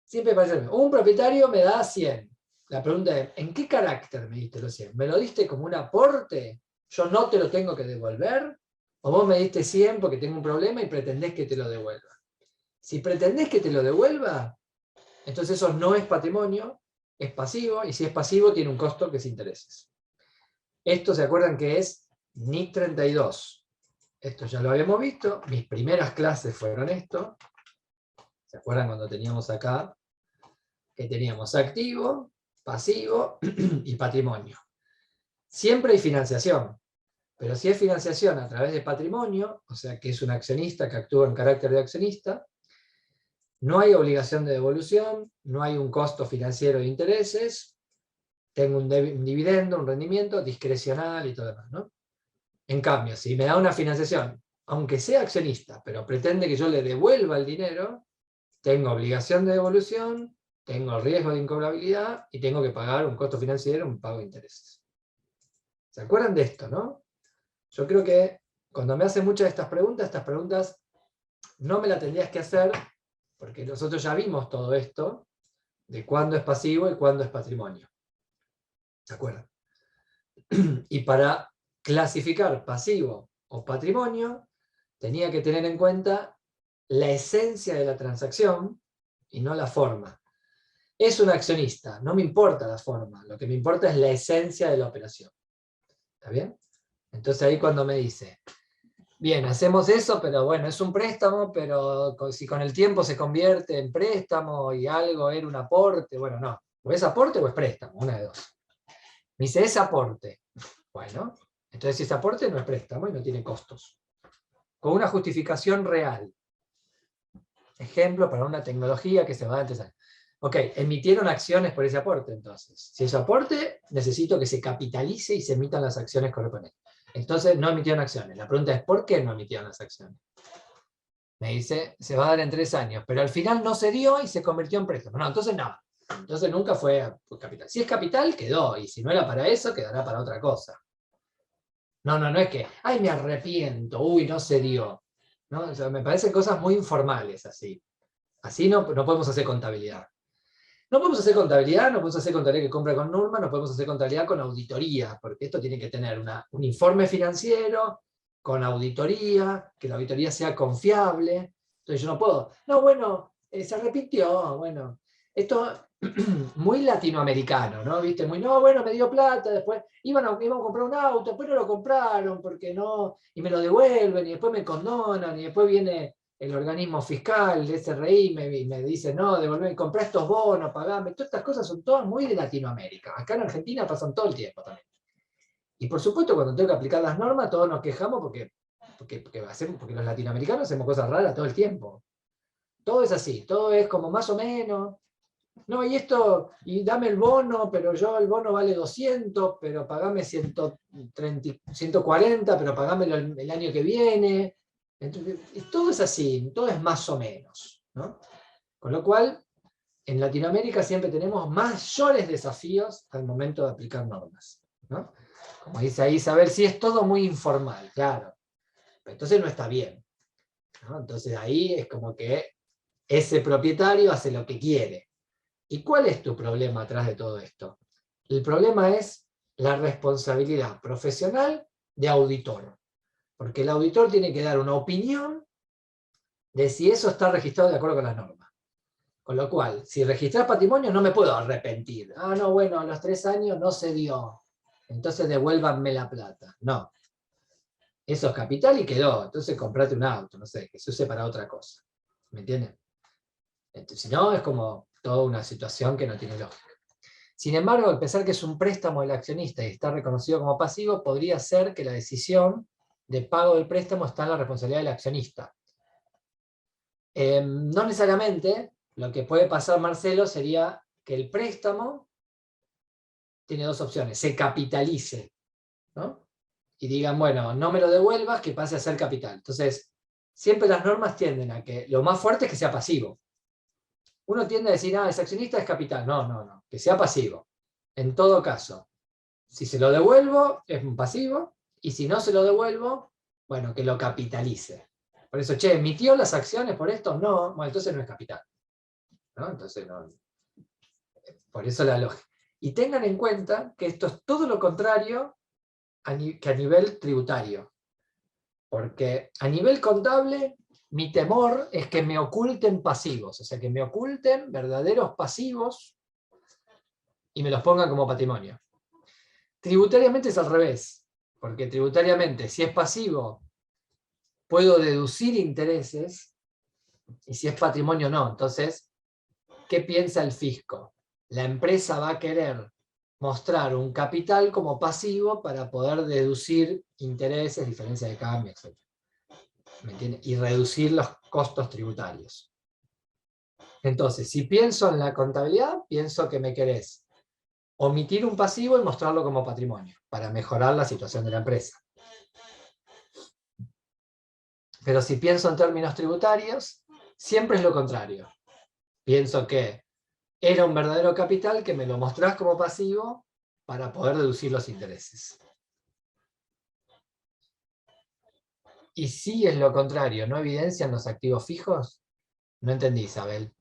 Siempre parece lo mismo. Un propietario me da 100. La pregunta es, ¿en qué carácter me diste los 100? ¿Me lo diste como un aporte? ¿Yo no te lo tengo que devolver? ¿O vos me diste 100 porque tengo un problema y pretendés que te lo devuelva? Si pretendés que te lo devuelva, entonces eso no es patrimonio, es pasivo, y si es pasivo tiene un costo que es intereses. Esto, ¿se acuerdan que es NIC 32? Esto ya lo habíamos visto, mis primeras clases fueron esto. ¿Se acuerdan cuando teníamos acá? Que teníamos activo, pasivo y patrimonio. Siempre hay financiación, pero si es financiación a través de patrimonio, o sea que es un accionista que actúa en carácter de accionista, no hay obligación de devolución, no hay un costo financiero de intereses, tengo un dividendo, un rendimiento discrecional y todo lo demás, ¿no? En cambio, si me da una financiación, aunque sea accionista, pero pretende que yo le devuelva el dinero, tengo obligación de devolución, tengo riesgo de incobrabilidad y tengo que pagar un costo financiero, un pago de intereses. ¿Se acuerdan de esto, no? Yo creo que cuando me hacen muchas de estas preguntas no me las tendrías que hacer porque nosotros ya vimos todo esto de cuándo es pasivo y cuándo es patrimonio. ¿Se acuerdan? Y para clasificar pasivo o patrimonio, tenía que tener en cuenta la esencia de la transacción y no la forma. Es un accionista, no me importa la forma, lo que me importa es la esencia de la operación. ¿Está bien? Entonces ahí cuando me dice, bien, hacemos eso, pero bueno, es un préstamo, pero si con el tiempo se convierte en préstamo y algo era un aporte, bueno, no, o es aporte o es préstamo, una de dos. Me dice, es aporte. Bueno, entonces si es aporte no es préstamo y no tiene costos. Con una justificación real. Ejemplo para una tecnología que se va a empezar. Ok, emitieron acciones por ese aporte entonces. Si es aporte, necesito que se capitalice y se emitan las acciones correspondientes. Entonces no emitieron acciones. La pregunta es, ¿por qué no emitieron las acciones? Me dice, se va a dar en 3 años, pero al final no se dio y se convirtió en préstamo. No, entonces no. Entonces nunca fue capital. Si es capital, quedó, y si no era para eso, quedará para otra cosa. No es que, ay, me arrepiento, uy, no se dio. ¿No? O sea, me parecen cosas muy informales así. Así no podemos hacer contabilidad. No podemos hacer contabilidad, no podemos hacer contabilidad que compra con Nurma, no podemos hacer contabilidad con auditoría, porque esto tiene que tener un informe financiero, con auditoría, que la auditoría sea confiable. Entonces yo no puedo, no, bueno, se arrepintió, bueno. Esto muy latinoamericano, ¿no? ¿Viste? Muy, no, bueno, me dio plata, después iban a comprar un auto, después no lo compraron, porque no, y me lo devuelven, y después me condonan, y después viene el organismo fiscal, el SRI, me dice, no, devolver, compré estos bonos, pagame. Todas estas cosas son todas muy de Latinoamérica. Acá en Argentina pasan todo el tiempo también. Y por supuesto, cuando tengo que aplicar las normas, todos nos quejamos porque los latinoamericanos hacemos cosas raras todo el tiempo. Todo es así, todo es como más o menos. No, y esto, y dame el bono, pero el bono vale 200, pero pagame 140, pero pagámelo el año que viene. Entonces, todo es así, todo es más o menos, ¿no? Con lo cual, en Latinoamérica siempre tenemos mayores desafíos al momento de aplicar normas, ¿no? Como dice ahí Isabel, sí, es todo muy informal, claro. Pero entonces no está bien, ¿no? Entonces ahí es como que ese propietario hace lo que quiere. ¿Y cuál es tu problema atrás de todo esto? El problema es la responsabilidad profesional de auditor. Porque el auditor tiene que dar una opinión de si eso está registrado de acuerdo con las normas. Con lo cual, si registras patrimonio no me puedo arrepentir. Ah, no, bueno, a los 3 años no se dio. Entonces devuélvanme la plata. No. Eso es capital y quedó. Entonces comprate un auto, no sé, que se use para otra cosa. ¿Me entienden? Entonces, si no, es como toda una situación que no tiene lógica. Sin embargo, al pensar que es un préstamo del accionista y está reconocido como pasivo, podría ser que la decisión de pago del préstamo está en la responsabilidad del accionista. No necesariamente, lo que puede pasar, Marcelo, sería que el préstamo tiene dos opciones: se capitalice, ¿no? Y digan, bueno, no me lo devuelvas, que pase a ser capital. Entonces, siempre las normas tienden a que lo más fuerte es que sea pasivo. Uno tiende a decir, ah, ese accionista es capital. No, no, no, que sea pasivo. En todo caso, si se lo devuelvo, es un pasivo, y si no se lo devuelvo, bueno, que lo capitalice. Por eso, che, ¿emitió las acciones por esto? No, bueno, entonces no es capital, ¿no? Entonces, no. Por eso la lógica. Y tengan en cuenta que esto es todo lo contrario que a nivel tributario. Porque a nivel contable, mi temor es que me oculten pasivos, o sea, que me oculten verdaderos pasivos y me los pongan como patrimonio. Tributariamente es al revés, porque tributariamente, si es pasivo, puedo deducir intereses, y si es patrimonio, no. Entonces, ¿qué piensa el fisco? La empresa va a querer mostrar un capital como pasivo para poder deducir intereses, diferencias de cambio, etc. ¿Me entiende? Y reducir los costos tributarios. Entonces, si pienso en la contabilidad, pienso que me querés omitir un pasivo y mostrarlo como patrimonio, para mejorar la situación de la empresa. Pero si pienso en términos tributarios, siempre es lo contrario. Pienso que era un verdadero capital que me lo mostrás como pasivo para poder deducir los intereses. Y si es lo contrario, ¿no evidencian los activos fijos? No entendí, Isabel.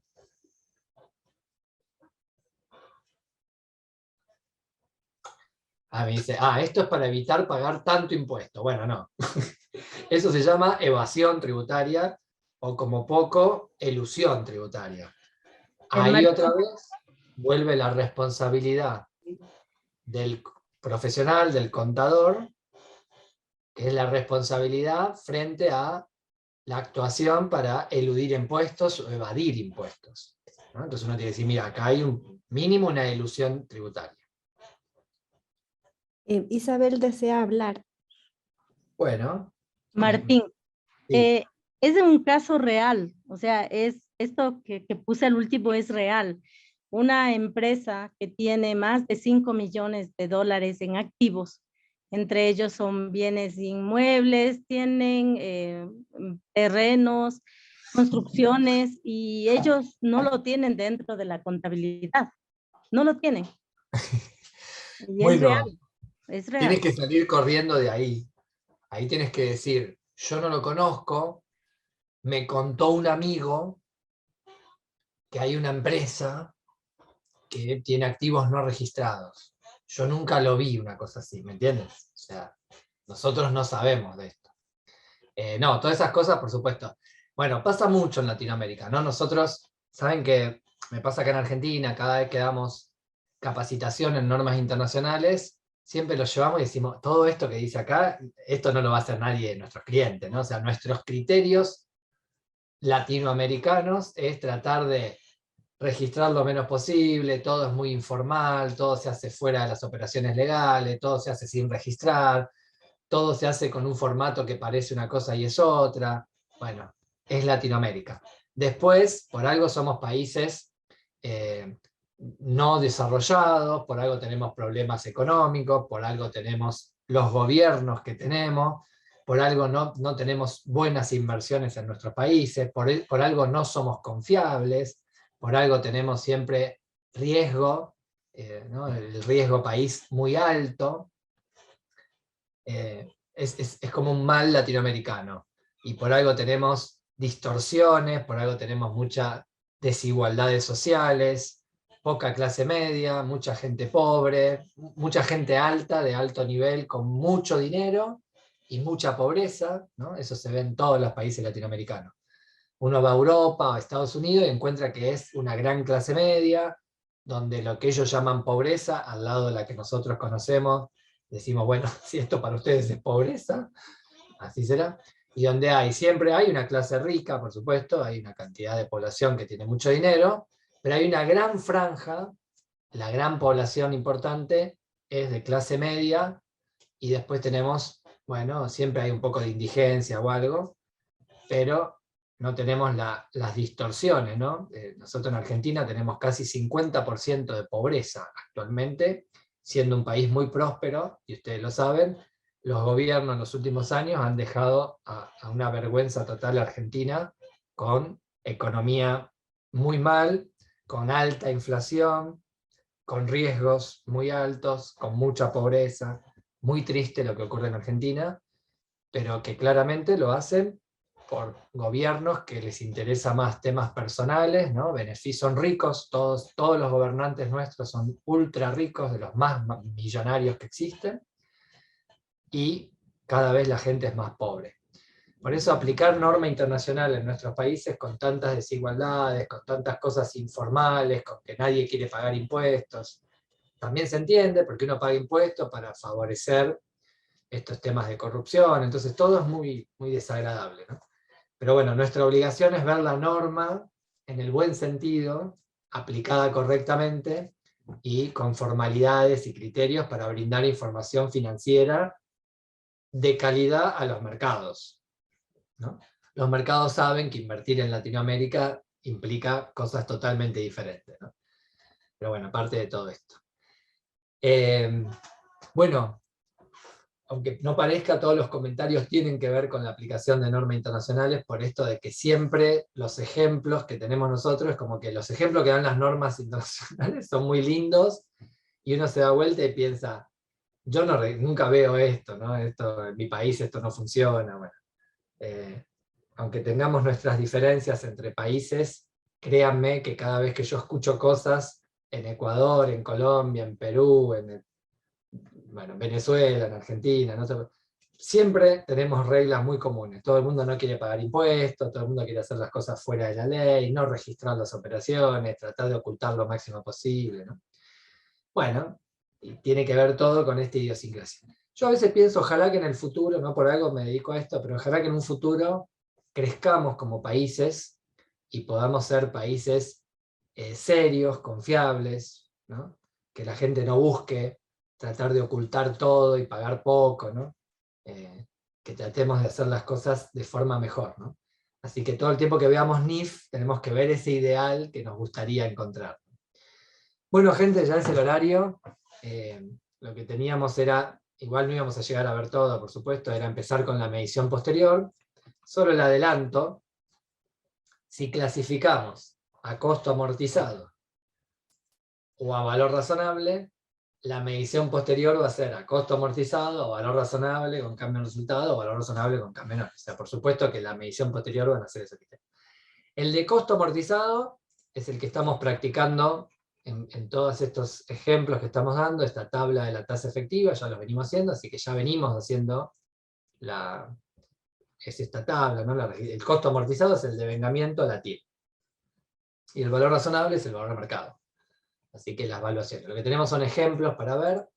Ah, me dice, esto es para evitar pagar tanto impuesto. Bueno, no. Eso se llama evasión tributaria o, como poco, elusión tributaria. Ahí otra vez vuelve la responsabilidad del profesional, del contador, que es la responsabilidad frente a la actuación para eludir impuestos o evadir impuestos, ¿no? Entonces uno tiene que decir, mira, acá hay un mínimo una elusión tributaria. Isabel desea hablar. Bueno. Martín, Sí. es de un caso real, o sea, esto que puse al último es real. Una empresa que tiene más de 5 millones de dólares en activos, entre ellos son bienes inmuebles, tienen terrenos, construcciones, y ellos no lo tienen dentro de la contabilidad, no lo tienen. Y es Bueno, real, es tienes real. que salir corriendo de ahí. Ahí tienes que decir, yo no lo conozco, me contó un amigo que hay una empresa que tiene activos no registrados. Yo nunca lo vi, una cosa así, ¿me entiendes? O sea, nosotros no sabemos de esto. No, todas esas cosas, por supuesto. Bueno, pasa mucho en Latinoamérica, ¿no? Nosotros, saben que me pasa acá en Argentina, cada vez que damos capacitación en normas internacionales, siempre lo llevamos y decimos, todo esto que dice acá, esto no lo va a hacer nadie de nuestros clientes, ¿no? O sea, nuestros criterios latinoamericanos es tratar de registrar lo menos posible, todo es muy informal, todo se hace fuera de las operaciones legales, todo se hace sin registrar, todo se hace con un formato que parece una cosa y es otra. Bueno, es Latinoamérica. Después, por algo somos países no desarrollados, por algo tenemos problemas económicos, por algo tenemos los gobiernos que tenemos, por algo no tenemos buenas inversiones en nuestros países, por algo no somos confiables, por algo tenemos siempre riesgo, ¿no? El riesgo país muy alto. es como un mal latinoamericano. Y por algo tenemos distorsiones, por algo tenemos muchas desigualdades sociales, poca clase media, mucha gente pobre, mucha gente alta, de alto nivel, con mucho dinero y mucha pobreza, ¿no? Eso se ve en todos los países latinoamericanos. Uno va a Europa o a Estados Unidos y encuentra que es una gran clase media, donde lo que ellos llaman pobreza, al lado de la que nosotros conocemos, decimos, bueno, si esto para ustedes es pobreza, así será. Y donde siempre hay una clase rica, por supuesto, hay una cantidad de población que tiene mucho dinero, pero hay una gran franja, la gran población importante es de clase media, y después tenemos, bueno, siempre hay un poco de indigencia o algo, pero no tenemos las distorsiones, ¿no? Nosotros en Argentina tenemos casi 50% de pobreza actualmente, siendo un país muy próspero, y ustedes lo saben. Los gobiernos en los últimos años han dejado a una vergüenza total a Argentina, con economía muy mal, con alta inflación, con riesgos muy altos, con mucha pobreza. Muy triste lo que ocurre en Argentina, pero que claramente lo hacen por gobiernos que les interesa más temas personales, ¿no? Son ricos, todos los gobernantes nuestros son ultra ricos, de los más millonarios que existen, y cada vez la gente es más pobre. Por eso aplicar norma internacional en nuestros países, con tantas desigualdades, con tantas cosas informales, con que nadie quiere pagar impuestos, también se entiende, porque uno paga impuestos para favorecer estos temas de corrupción, entonces todo es muy, muy desagradable, ¿no? Pero bueno, nuestra obligación es ver la norma en el buen sentido, aplicada correctamente y con formalidades y criterios para brindar información financiera de calidad a los mercados, ¿no? Los mercados saben que invertir en Latinoamérica implica cosas totalmente diferentes, ¿no? Pero bueno, aparte de todo esto. Bueno, aunque no parezca, todos los comentarios tienen que ver con la aplicación de normas internacionales, por esto de que siempre los ejemplos que tenemos nosotros, es como que los ejemplos que dan las normas internacionales son muy lindos, y uno se da vuelta y piensa, yo nunca veo esto, ¿no? Esto, en mi país esto no funciona. Bueno, aunque tengamos nuestras diferencias entre países, créanme que cada vez que yo escucho cosas en Ecuador, en Colombia, en Perú, en Venezuela, en Argentina, ¿no? Siempre tenemos reglas muy comunes. Todo el mundo no quiere pagar impuestos, todo el mundo quiere hacer las cosas fuera de la ley, no registrar las operaciones, tratar de ocultar lo máximo posible, ¿no? Bueno, y tiene que ver todo con esta idiosincrasia. Yo a veces pienso, ojalá que en el futuro, no por algo me dedico a esto, pero ojalá que en un futuro crezcamos como países y podamos ser países serios, confiables, ¿no? Que la gente no busque tratar de ocultar todo y pagar poco, ¿no? Que tratemos de hacer las cosas de forma mejor, ¿no? Así que todo el tiempo que veamos NIF, tenemos que ver ese ideal que nos gustaría encontrar. Bueno, gente, ya es el horario. Lo que teníamos era, igual no íbamos a llegar a ver todo, por supuesto, era empezar con la medición posterior. Solo el adelanto: si clasificamos a costo amortizado o a valor razonable, la medición posterior va a ser a costo amortizado o valor razonable con cambio en resultado, o valor razonable con cambio menor. O sea, por supuesto que la medición posterior van a ser ese criterio. El de costo amortizado es el que estamos practicando en todos estos ejemplos que estamos dando, esta tabla de la tasa efectiva, ya lo venimos haciendo, así que ya venimos haciendo es esta tabla, ¿no? El costo amortizado es el devengamiento a la TIR. Y el valor razonable es el valor de mercado. Así que las evaluaciones. Lo que tenemos son ejemplos para ver.